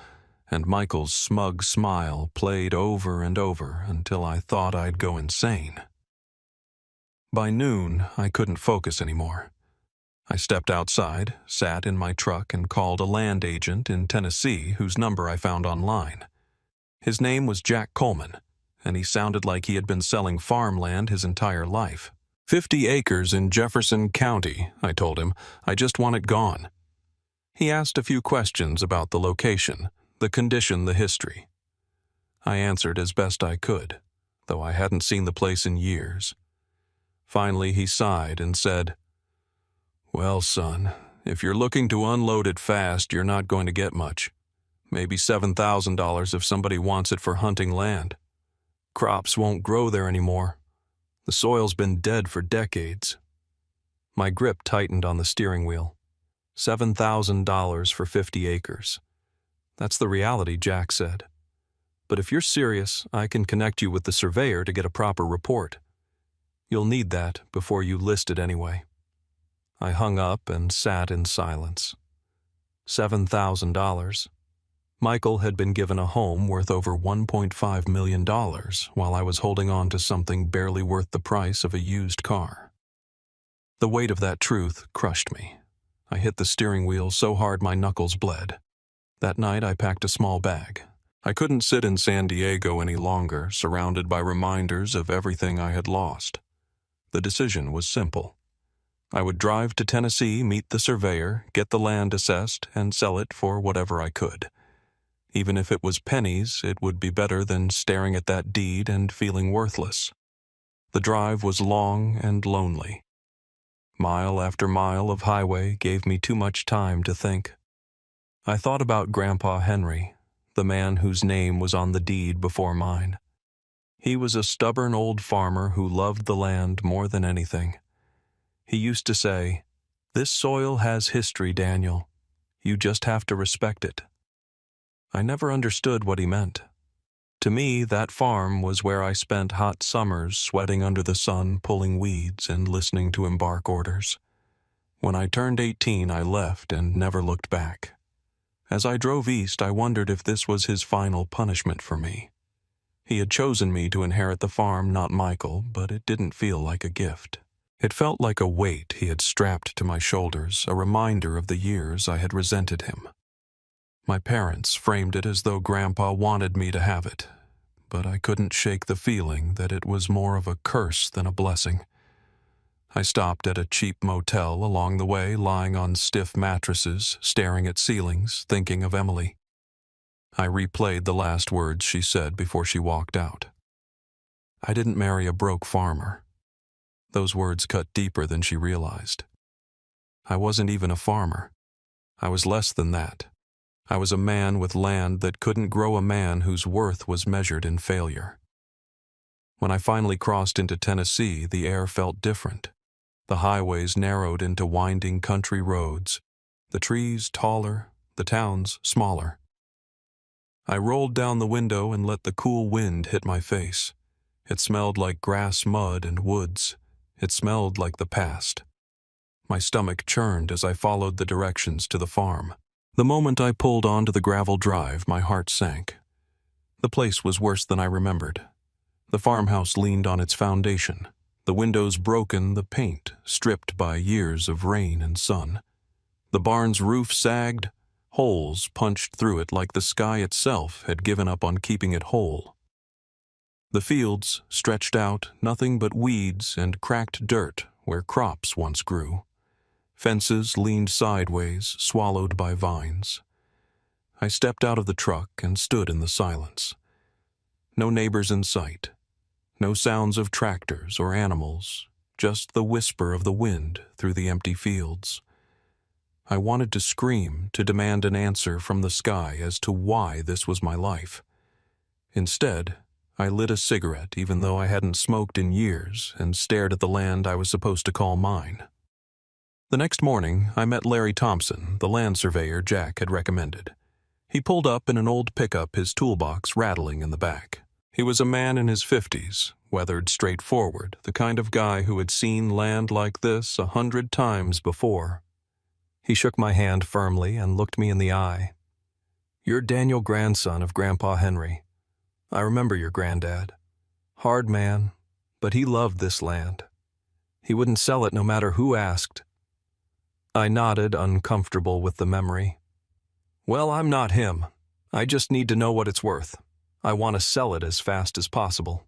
and Michael's smug smile played over and over until I thought I'd go insane. By noon, I couldn't focus anymore. I stepped outside, sat in my truck, and called a land agent in Tennessee whose number I found online. His name was Jack Coleman, and he sounded like he had been selling farmland his entire life. 50 acres in Jefferson County, I told him. I just want it gone. He asked a few questions about the location, the condition, the history. I answered as best I could, though I hadn't seen the place in years. Finally, he sighed and said, "Well, son, if you're looking to unload it fast, you're not going to get much. Maybe $7,000 if somebody wants it for hunting land. Crops won't grow there anymore. The soil's been dead for decades." My grip tightened on the steering wheel. $7,000 for 50 acres. That's the reality, Jack said. But if you're serious, I can connect you with the surveyor to get a proper report. You'll need that before you list it anyway. I hung up and sat in silence. $7,000. Michael had been given a home worth over $1.5 million while I was holding on to something barely worth the price of a used car. The weight of that truth crushed me. I hit the steering wheel so hard my knuckles bled. That night I packed a small bag. I couldn't sit in San Diego any longer, surrounded by reminders of everything I had lost. The decision was simple. I would drive to Tennessee, meet the surveyor, get the land assessed, and sell it for whatever I could. Even if it was pennies, it would be better than staring at that deed and feeling worthless. The drive was long and lonely. Mile after mile of highway gave me too much time to think. I thought about Grandpa Henry, the man whose name was on the deed before mine. He was a stubborn old farmer who loved the land more than anything. He used to say, "This soil has history, Daniel. You just have to respect it." I never understood what he meant. To me, that farm was where I spent hot summers sweating under the sun, pulling weeds, and listening to embark orders. When I turned 18, I left and never looked back. As I drove east, I wondered if this was his final punishment for me. He had chosen me to inherit the farm, not Michael, but it didn't feel like a gift. It felt like a weight he had strapped to my shoulders, a reminder of the years I had resented him. My parents framed it as though Grandpa wanted me to have it, but I couldn't shake the feeling that it was more of a curse than a blessing. I stopped at a cheap motel along the way, lying on stiff mattresses, staring at ceilings, thinking of Emily. I replayed the last words she said before she walked out. I didn't marry a broke farmer. Those words cut deeper than she realized. I wasn't even a farmer. I was less than that. I was a man with land that couldn't grow a man whose worth was measured in failure. When I finally crossed into Tennessee, the air felt different. The highways narrowed into winding country roads, the trees taller, the towns smaller. I rolled down the window and let the cool wind hit my face. It smelled like grass, mud, and woods. It smelled like the past. My stomach churned as I followed the directions to the farm. The moment I pulled onto the gravel drive, my heart sank. The place was worse than I remembered. The farmhouse leaned on its foundation, the windows broken, the paint stripped by years of rain and sun. The barn's roof sagged, Holes punched through it like the sky itself had given up on keeping it whole. The fields stretched out, nothing but weeds and cracked dirt where crops once grew. Fences leaned sideways, swallowed by vines. I stepped out of the truck and stood in the silence. No neighbors in sight. No sounds of tractors or animals, just the whisper of the wind through the empty fields. I wanted to scream, to demand an answer from the sky as to why this was my life. Instead, I lit a cigarette even though I hadn't smoked in years and stared at the land I was supposed to call mine. The next morning, I met Larry Thompson, the land surveyor Jack had recommended. He pulled up in an old pickup, his toolbox rattling in the back. He was a man in his 50s, weathered straightforward, the kind of guy who had seen land like this 100 times before. He shook my hand firmly and looked me in the eye. "You're Daniel, grandson of Grandpa Henry. I remember your granddad. Hard man, but he loved this land. He wouldn't sell it no matter who asked." I nodded, uncomfortable with the memory. "Well, I'm not him. I just need to know what it's worth. I want to sell it as fast as possible."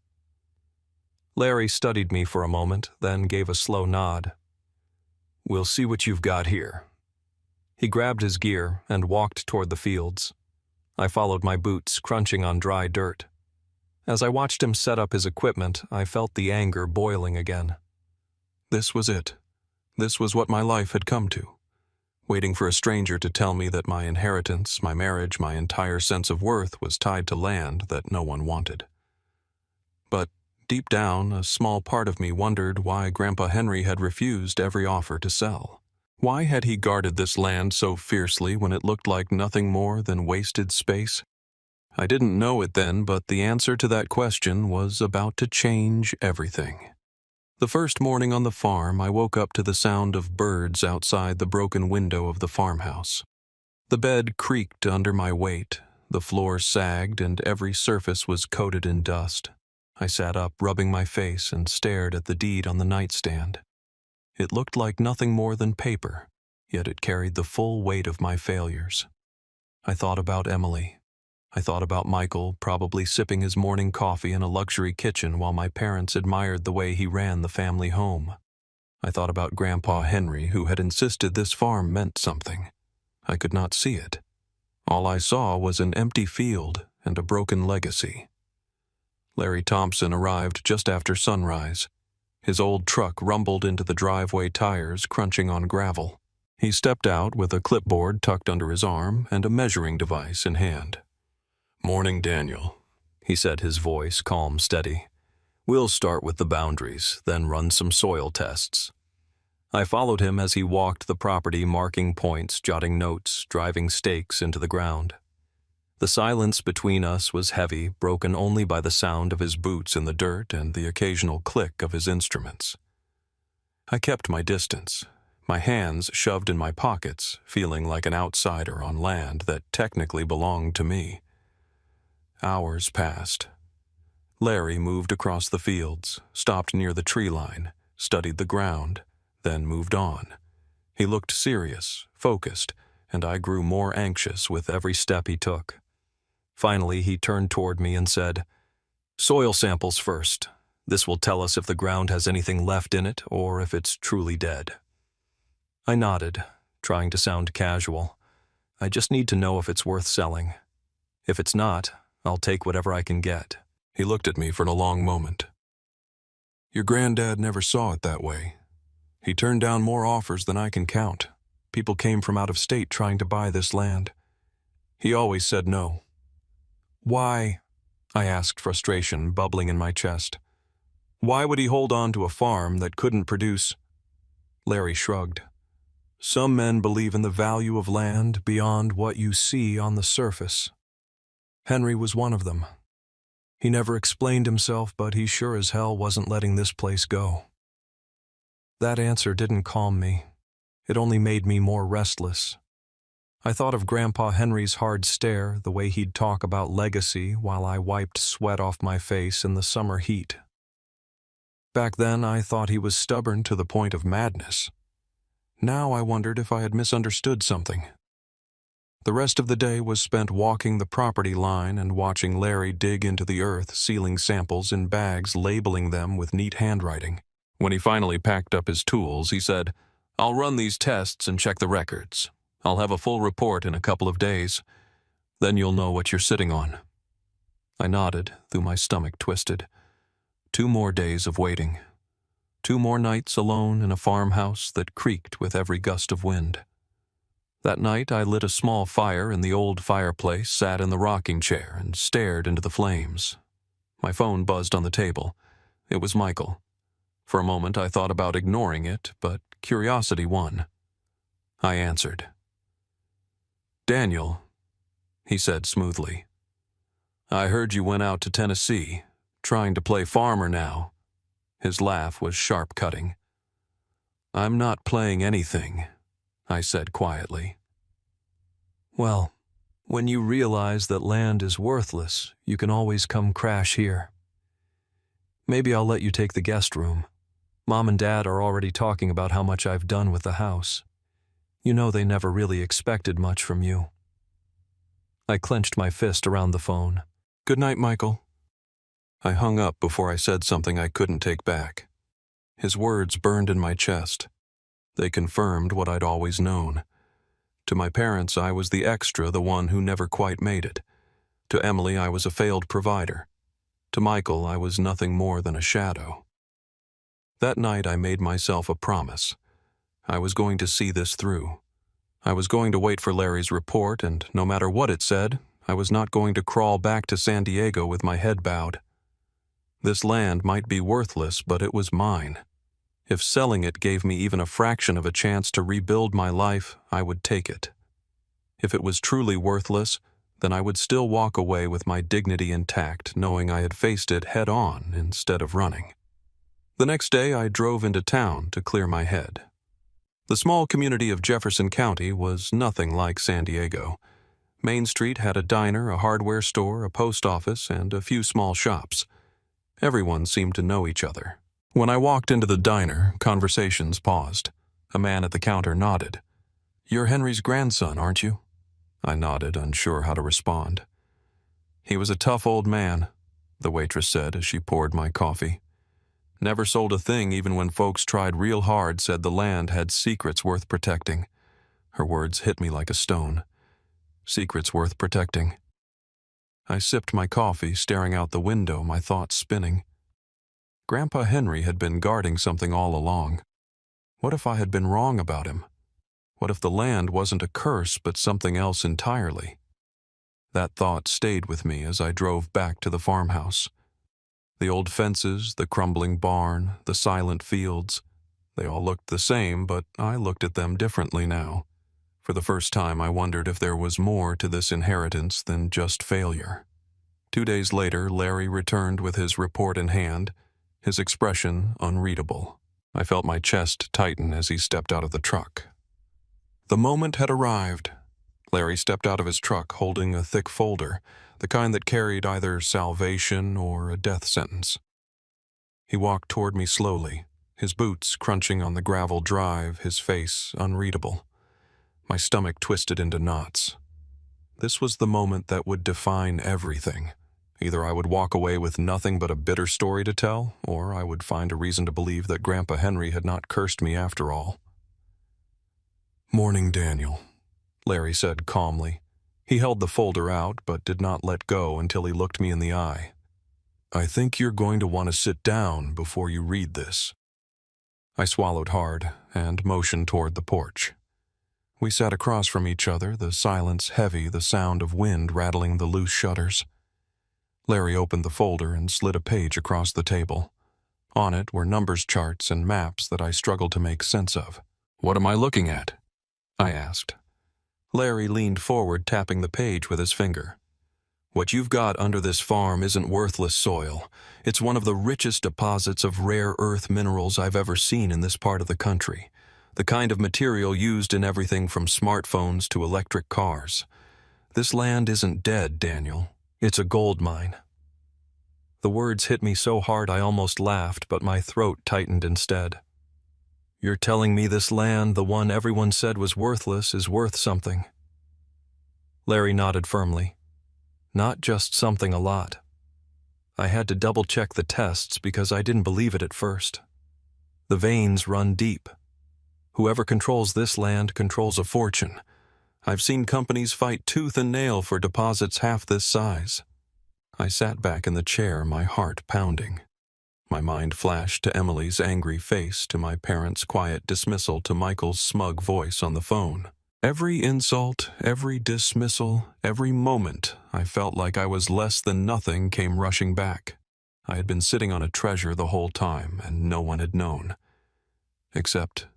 Larry studied me for a moment, then gave a slow nod. "We'll see what you've got here." He grabbed his gear and walked toward the fields. I followed, my boots crunching on dry dirt. As I watched him set up his equipment, I felt the anger boiling again. This was it. This was what my life had come to. Waiting for a stranger to tell me that my inheritance, my marriage, my entire sense of worth was tied to land that no one wanted. But deep down, a small part of me wondered why Grandpa Henry had refused every offer to sell. Why had he guarded this land so fiercely when it looked like nothing more than wasted space? I didn't know it then, but the answer to that question was about to change everything. The first morning on the farm, I woke up to the sound of birds outside the broken window of the farmhouse. The bed creaked under my weight, the floor sagged, and every surface was coated in dust. I sat up, rubbing my face, and stared at the deed on the nightstand. It looked like nothing more than paper, yet it carried the full weight of my failures. I thought about Emily. I thought about Michael, probably sipping his morning coffee in a luxury kitchen while my parents admired the way he ran the family home. I thought about Grandpa Henry, who had insisted this farm meant something. I could not see it. All I saw was an empty field and a broken legacy. Larry Thompson arrived just after sunrise. His old truck rumbled into the driveway, tires crunching on gravel. He stepped out with a clipboard tucked under his arm and a measuring device in hand. "Morning, Daniel," he said, his voice calm, steady. "We'll start with the boundaries, then run some soil tests." I followed him as he walked the property, marking points, jotting notes, driving stakes into the ground. The silence between us was heavy, broken only by the sound of his boots in the dirt and the occasional click of his instruments. I kept my distance, my hands shoved in my pockets, feeling like an outsider on land that technically belonged to me. Hours passed. Larry moved across the fields, stopped near the tree line, studied the ground, then moved on. He looked serious, focused, and I grew more anxious with every step he took. Finally, he turned toward me and said, "Soil samples first. This will tell us if the ground has anything left in it or if it's truly dead." I nodded, trying to sound casual. "I just need to know if it's worth selling. If it's not, I'll take whatever I can get." He looked at me for a long moment. "Your granddad never saw it that way. He turned down more offers than I can count. People came from out of state trying to buy this land. He always said no." "Why?" I asked, frustration bubbling in my chest. "Why would he hold on to a farm that couldn't produce?" Larry shrugged. "Some men believe in the value of land beyond what you see on the surface. Henry was one of them. He never explained himself, but he sure as hell wasn't letting this place go." That answer didn't calm me. It only made me more restless. I thought of Grandpa Henry's hard stare, the way he'd talk about legacy while I wiped sweat off my face in the summer heat. Back then, I thought he was stubborn to the point of madness. Now I wondered if I had misunderstood something. The rest of the day was spent walking the property line and watching Larry dig into the earth, sealing samples in bags, labeling them with neat handwriting. When he finally packed up his tools, he said, "I'll run these tests and check the records. I'll have a full report in a couple of days. Then you'll know what you're sitting on." I nodded, though my stomach twisted. 2 more days of waiting. 2 more nights alone in a farmhouse that creaked with every gust of wind. That night I lit a small fire in the old fireplace, sat in the rocking chair, and stared into the flames. My phone buzzed on the table. It was Michael. For a moment I thought about ignoring it, but curiosity won. I answered. "Daniel," he said smoothly, "I heard you went out to Tennessee, trying to play farmer now." His laugh was sharp-cutting. "I'm not playing anything," I said quietly. "Well, when you realize that land is worthless, you can always come crash here. Maybe I'll let you take the guest room. Mom and Dad are already talking about how much I've done with the house. You know they never really expected much from you." I clenched my fist around the phone. "Good night, Michael." I hung up before I said something I couldn't take back. His words burned in my chest. They confirmed what I'd always known. To my parents, I was the extra, the one who never quite made it. To Emily, I was a failed provider. To Michael, I was nothing more than a shadow. That night, I made myself a promise. I was going to see this through. I was going to wait for Larry's report, and no matter what it said, I was not going to crawl back to San Diego with my head bowed. This land might be worthless, but it was mine. If selling it gave me even a fraction of a chance to rebuild my life, I would take it. If it was truly worthless, then I would still walk away with my dignity intact, knowing I had faced it head-on instead of running. The next day, I drove into town to clear my head. The small community of Jefferson County was nothing like San Diego. Main Street had a diner, a hardware store, a post office, and a few small shops. Everyone seemed to know each other. When I walked into the diner, conversations paused. A man at the counter nodded. "You're Henry's grandson, aren't you?" I nodded, unsure how to respond. "He was a tough old man," the waitress said as she poured my coffee. "Never sold a thing even when folks tried real hard, said the land had secrets worth protecting." Her words hit me like a stone. Secrets worth protecting. I sipped my coffee, staring out the window, my thoughts spinning. Grandpa Henry had been guarding something all along. What if I had been wrong about him? What if the land wasn't a curse, but something else entirely? That thought stayed with me as I drove back to the farmhouse. The old fences, the crumbling barn, the silent fields, they all looked the same, but I looked at them differently now. For the first time, I wondered if there was more to this inheritance than just failure. 2 days later, Larry returned with his report in hand, his expression unreadable. I felt my chest tighten as he stepped out of the truck. The moment had arrived. Larry stepped out of his truck holding a thick folder, the kind that carried either salvation or a death sentence. He walked toward me slowly, his boots crunching on the gravel drive, his face unreadable. My stomach twisted into knots. This was the moment that would define everything. Either I would walk away with nothing but a bitter story to tell, or I would find a reason to believe that Grandpa Henry had not cursed me after all. "Morning, Daniel," Larry said calmly. He held the folder out, but did not let go until he looked me in the eye. "I think you're going to want to sit down before you read this." I swallowed hard and motioned toward the porch. We sat across from each other, the silence heavy, the sound of wind rattling the loose shutters. Larry opened the folder and slid a page across the table. On it were numbers charts and maps that I struggled to make sense of. "What am I looking at?" I asked. Larry leaned forward, tapping the page with his finger. "What you've got under this farm isn't worthless soil. It's one of the richest deposits of rare earth minerals I've ever seen in this part of the country. The kind of material used in everything from smartphones to electric cars. This land isn't dead, Daniel. It's a gold mine." The words hit me so hard I almost laughed, but my throat tightened instead. "You're telling me this land, the one everyone said was worthless, is worth something?" Larry nodded firmly. Not just something a lot. I had to double-check the tests because I didn't believe it at first. The veins run deep. Whoever controls this land controls a fortune. I've seen companies fight tooth and nail for deposits half this size. I sat back in the chair, my heart pounding. My mind flashed to Emily's angry face, to my parents' quiet dismissal, to Michael's smug voice on the phone. Every insult, every dismissal, every moment I felt like I was less than nothing came rushing back. I had been sitting on a treasure the whole time, and no one had known. Except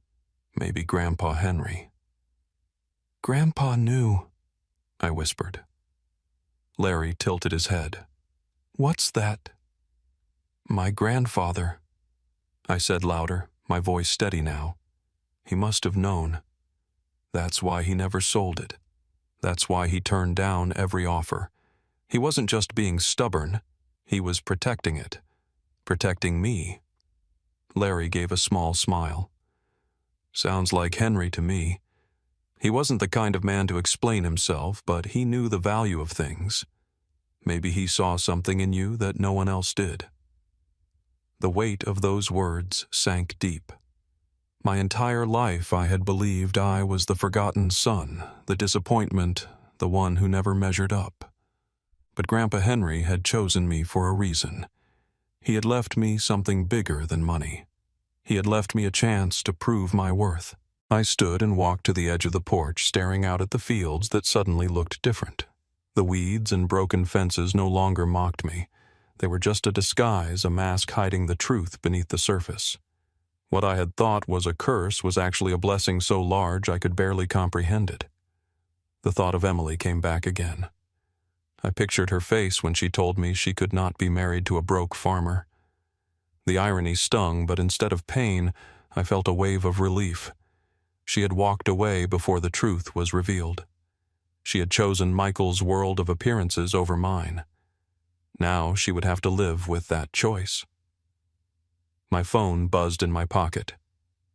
maybe Grandpa Henry. "Grandpa knew," I whispered. Larry tilted his head. "What's that?" "My grandfather," I said louder, my voice steady now. "He must have known. That's why he never sold it. That's why he turned down every offer. He wasn't just being stubborn, he was protecting it. Protecting me." Larry gave a small smile. "Sounds like Henry to me. He wasn't the kind of man to explain himself, but he knew the value of things. Maybe he saw something in you that no one else did." The weight of those words sank deep. My entire life I had believed I was the forgotten son, the disappointment, the one who never measured up. But Grandpa Henry had chosen me for a reason. He had left me something bigger than money. He had left me a chance to prove my worth. I stood and walked to the edge of the porch, staring out at the fields that suddenly looked different. The weeds and broken fences no longer mocked me. They were just a disguise, a mask hiding the truth beneath the surface. What I had thought was a curse was actually a blessing so large I could barely comprehend it. The thought of Emily came back again. I pictured her face when she told me she could not be married to a broke farmer. The irony stung, but instead of pain, I felt a wave of relief. She had walked away before the truth was revealed. She had chosen Michael's world of appearances over mine. Now she would have to live with that choice. My phone buzzed in my pocket.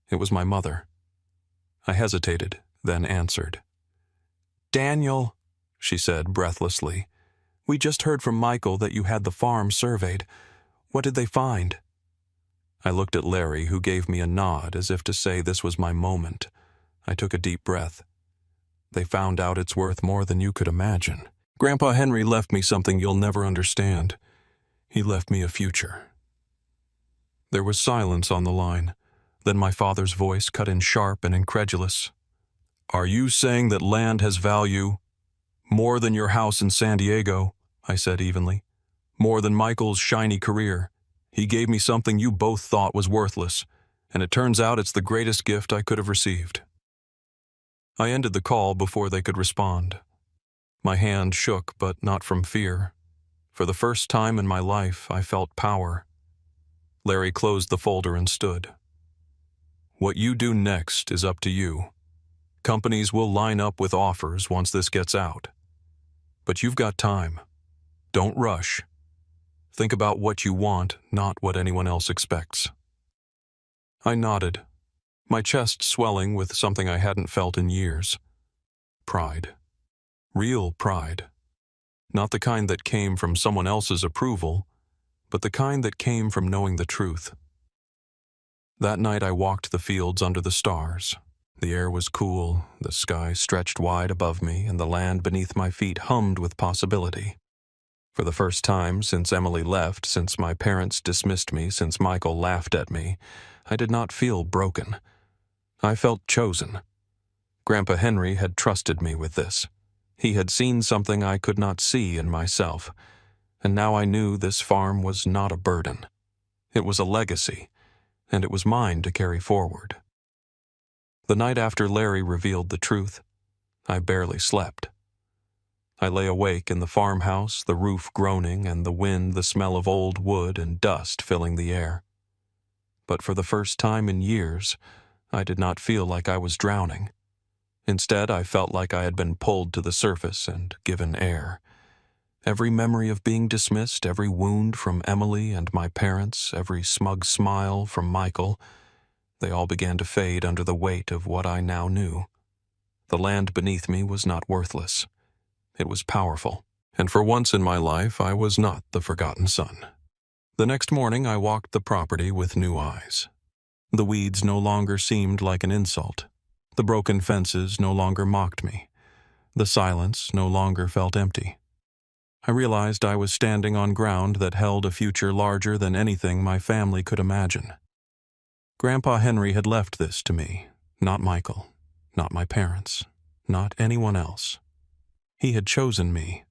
It was my mother. I hesitated, then answered. "Daniel," she said breathlessly, "we just heard from Michael that you had the farm surveyed. What did they find?" I looked at Larry, who gave me a nod as if to say this was my moment. I took a deep breath. "They found out it's worth more than you could imagine. Grandpa Henry left me something you'll never understand. He left me a future." There was silence on the line. Then my father's voice cut in sharp and incredulous. "Are you saying that land has value? More than your house in San Diego," I said evenly. "More than Michael's shiny career. He gave me something you both thought was worthless, and it turns out it's the greatest gift I could have received." I ended the call before they could respond. My hand shook, but not from fear. For the first time in my life, I felt power. Larry closed the folder and stood. "What you do next is up to you. Companies will line up with offers once this gets out. But you've got time. Don't rush. Think about what you want, not what anyone else expects." I nodded, my chest swelling with something I hadn't felt in years. Pride. Real pride. Not the kind that came from someone else's approval, but the kind that came from knowing the truth. That night I walked the fields under the stars. The air was cool, the sky stretched wide above me, and the land beneath my feet hummed with possibility. For the first time since Emily left, since my parents dismissed me, since Michael laughed at me, I did not feel broken. I felt chosen. Grandpa Henry had trusted me with this. He had seen something I could not see in myself, and now I knew this farm was not a burden. It was a legacy, and it was mine to carry forward. The night after Larry revealed the truth, I barely slept. I lay awake in the farmhouse, the roof groaning and the wind, the smell of old wood and dust filling the air. But for the first time in years, I did not feel like I was drowning. Instead, I felt like I had been pulled to the surface and given air. Every memory of being dismissed, every wound from Emily and my parents, every smug smile from Michael, they all began to fade under the weight of what I now knew. The land beneath me was not worthless. It was powerful, and for once in my life I was not the forgotten son. The next morning I walked the property with new eyes. The weeds no longer seemed like an insult. The broken fences no longer mocked me. The silence no longer felt empty. I realized I was standing on ground that held a future larger than anything my family could imagine. Grandpa Henry had left this to me, not Michael, not my parents, not anyone else. He had chosen me.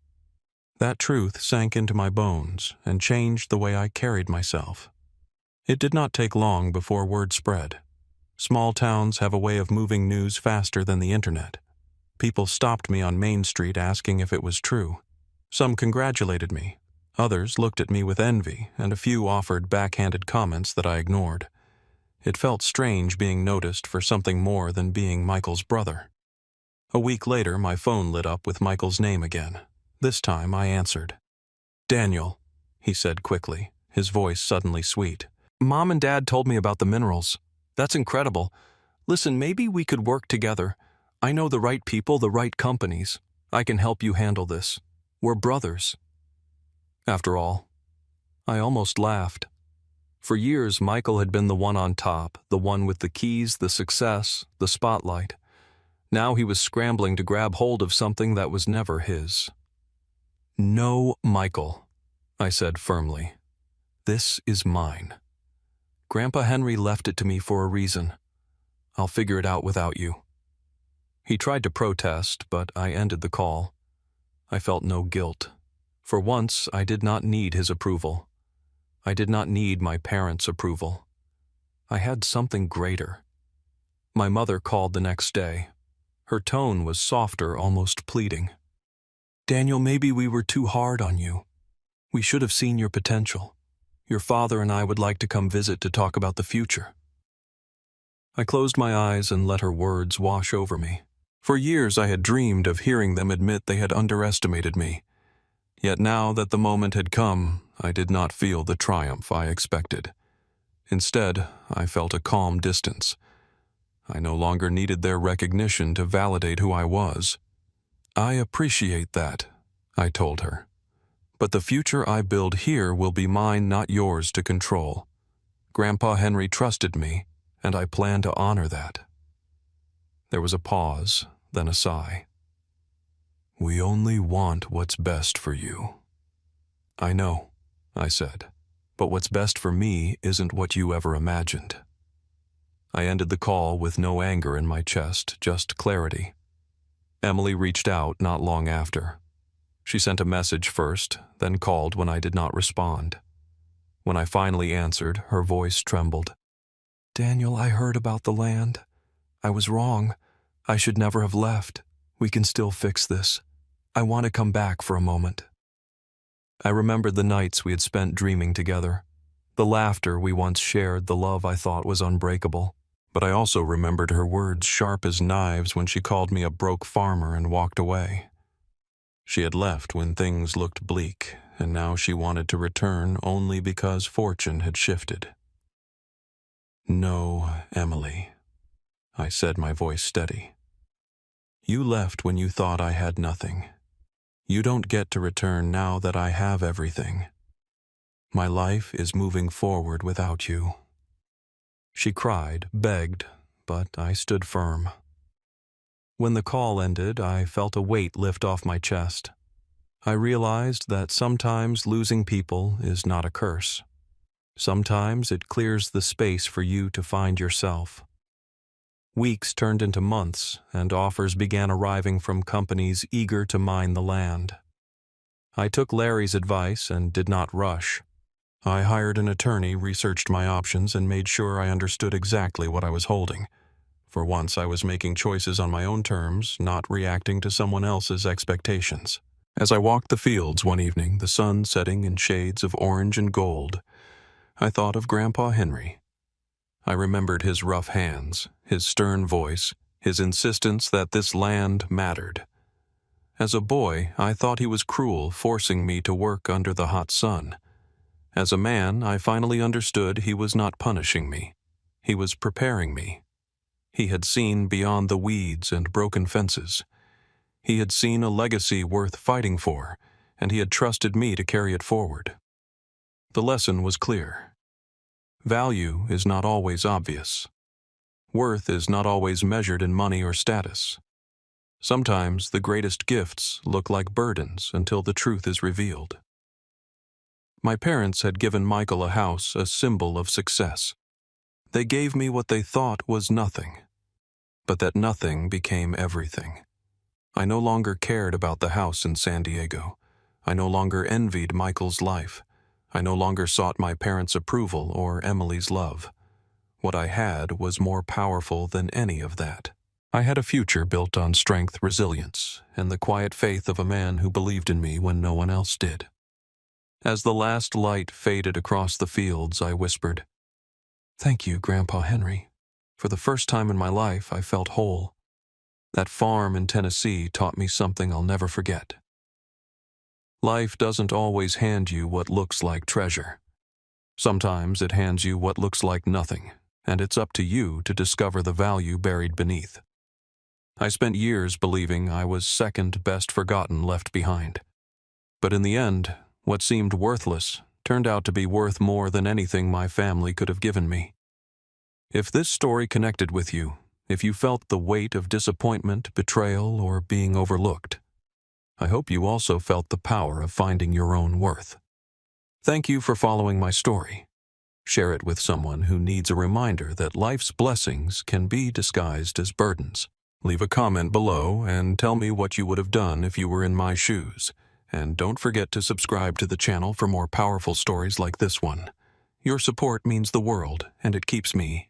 That truth sank into my bones and changed the way I carried myself. It did not take long before word spread. Small towns have a way of moving news faster than the internet. People stopped me on Main Street asking if it was true. Some congratulated me. Others looked at me with envy, and a few offered backhanded comments that I ignored. It felt strange being noticed for something more than being Michael's brother. A week later, my phone lit up with Michael's name again. This time I answered. "Daniel," he said quickly, his voice suddenly sweet. "Mom and Dad told me about the minerals. That's incredible. Listen, maybe we could work together. I know the right people, the right companies. I can help you handle this. We're brothers." After all, I almost laughed. For years, Michael had been the one on top, the one with the keys, the success, the spotlight. Now he was scrambling to grab hold of something that was never his. "No, Michael," I said firmly. "This is mine. Grandpa Henry left it to me for a reason. I'll figure it out without you." He tried to protest, but I ended the call. I felt no guilt. For once, I did not need his approval. I did not need my parents' approval. I had something greater. My mother called the next day. Her tone was softer, almost pleading. "Daniel, maybe we were too hard on you. We should have seen your potential. Your father and I would like to come visit to talk about the future." I closed my eyes and let her words wash over me. For years I had dreamed of hearing them admit they had underestimated me. Yet now that the moment had come, I did not feel the triumph I expected. Instead, I felt a calm distance. I no longer needed their recognition to validate who I was. "I appreciate that," I told her. "But the future I build here will be mine, not yours to control. Grandpa Henry trusted me, and I plan to honor that." There was a pause, then a sigh. "We only want what's best for you." "I know," I said, "but what's best for me isn't what you ever imagined." I ended the call with no anger in my chest, just clarity. Emily reached out not long after. She sent a message first, then called when I did not respond. When I finally answered, her voice trembled. "Daniel, I heard about the land. I was wrong. I should never have left. We can still fix this. I want to come back for a moment." I remembered the nights we had spent dreaming together, the laughter we once shared, the love I thought was unbreakable. But I also remembered her words sharp as knives when she called me a broke farmer and walked away. She had left when things looked bleak, and now she wanted to return only because fortune had shifted. "No, Emily," I said, my voice steady. "You left when you thought I had nothing. You don't get to return now that I have everything. My life is moving forward without you." She cried, begged, but I stood firm. When the call ended, I felt a weight lift off my chest. I realized that sometimes losing people is not a curse. Sometimes it clears the space for you to find yourself. Weeks turned into months, and offers began arriving from companies eager to mine the land. I took Larry's advice and did not rush. I hired an attorney, researched my options, and made sure I understood exactly what I was holding. For once, I was making choices on my own terms, not reacting to someone else's expectations. As I walked the fields one evening, the sun setting in shades of orange and gold, I thought of Grandpa Henry. I remembered his rough hands, his stern voice, his insistence that this land mattered. As a boy, I thought he was cruel, forcing me to work under the hot sun. As a man, I finally understood he was not punishing me. He was preparing me. He had seen beyond the weeds and broken fences. He had seen a legacy worth fighting for, and he had trusted me to carry it forward. The lesson was clear. Value is not always obvious. Worth is not always measured in money or status. Sometimes the greatest gifts look like burdens until the truth is revealed. My parents had given Michael a house, a symbol of success. They gave me what they thought was nothing, but that nothing became everything. I no longer cared about the house in San Diego. I no longer envied Michael's life. I no longer sought my parents' approval or Emily's love. What I had was more powerful than any of that. I had a future built on strength, resilience, and the quiet faith of a man who believed in me when no one else did. As the last light faded across the fields, I whispered, "Thank you, Grandpa Henry. For the first time in my life, I felt whole. That farm in Tennessee taught me something I'll never forget. Life doesn't always hand you what looks like treasure. Sometimes it hands you what looks like nothing, and it's up to you to discover the value buried beneath." I spent years believing I was second best forgotten left behind. But in the end, what seemed worthless turned out to be worth more than anything my family could have given me. If this story connected with you, if you felt the weight of disappointment, betrayal, or being overlooked, I hope you also felt the power of finding your own worth. Thank you for following my story. Share it with someone who needs a reminder that life's blessings can be disguised as burdens. Leave a comment below and tell me what you would have done if you were in my shoes. And don't forget to subscribe to the channel for more powerful stories like this one. Your support means the world, and it keeps me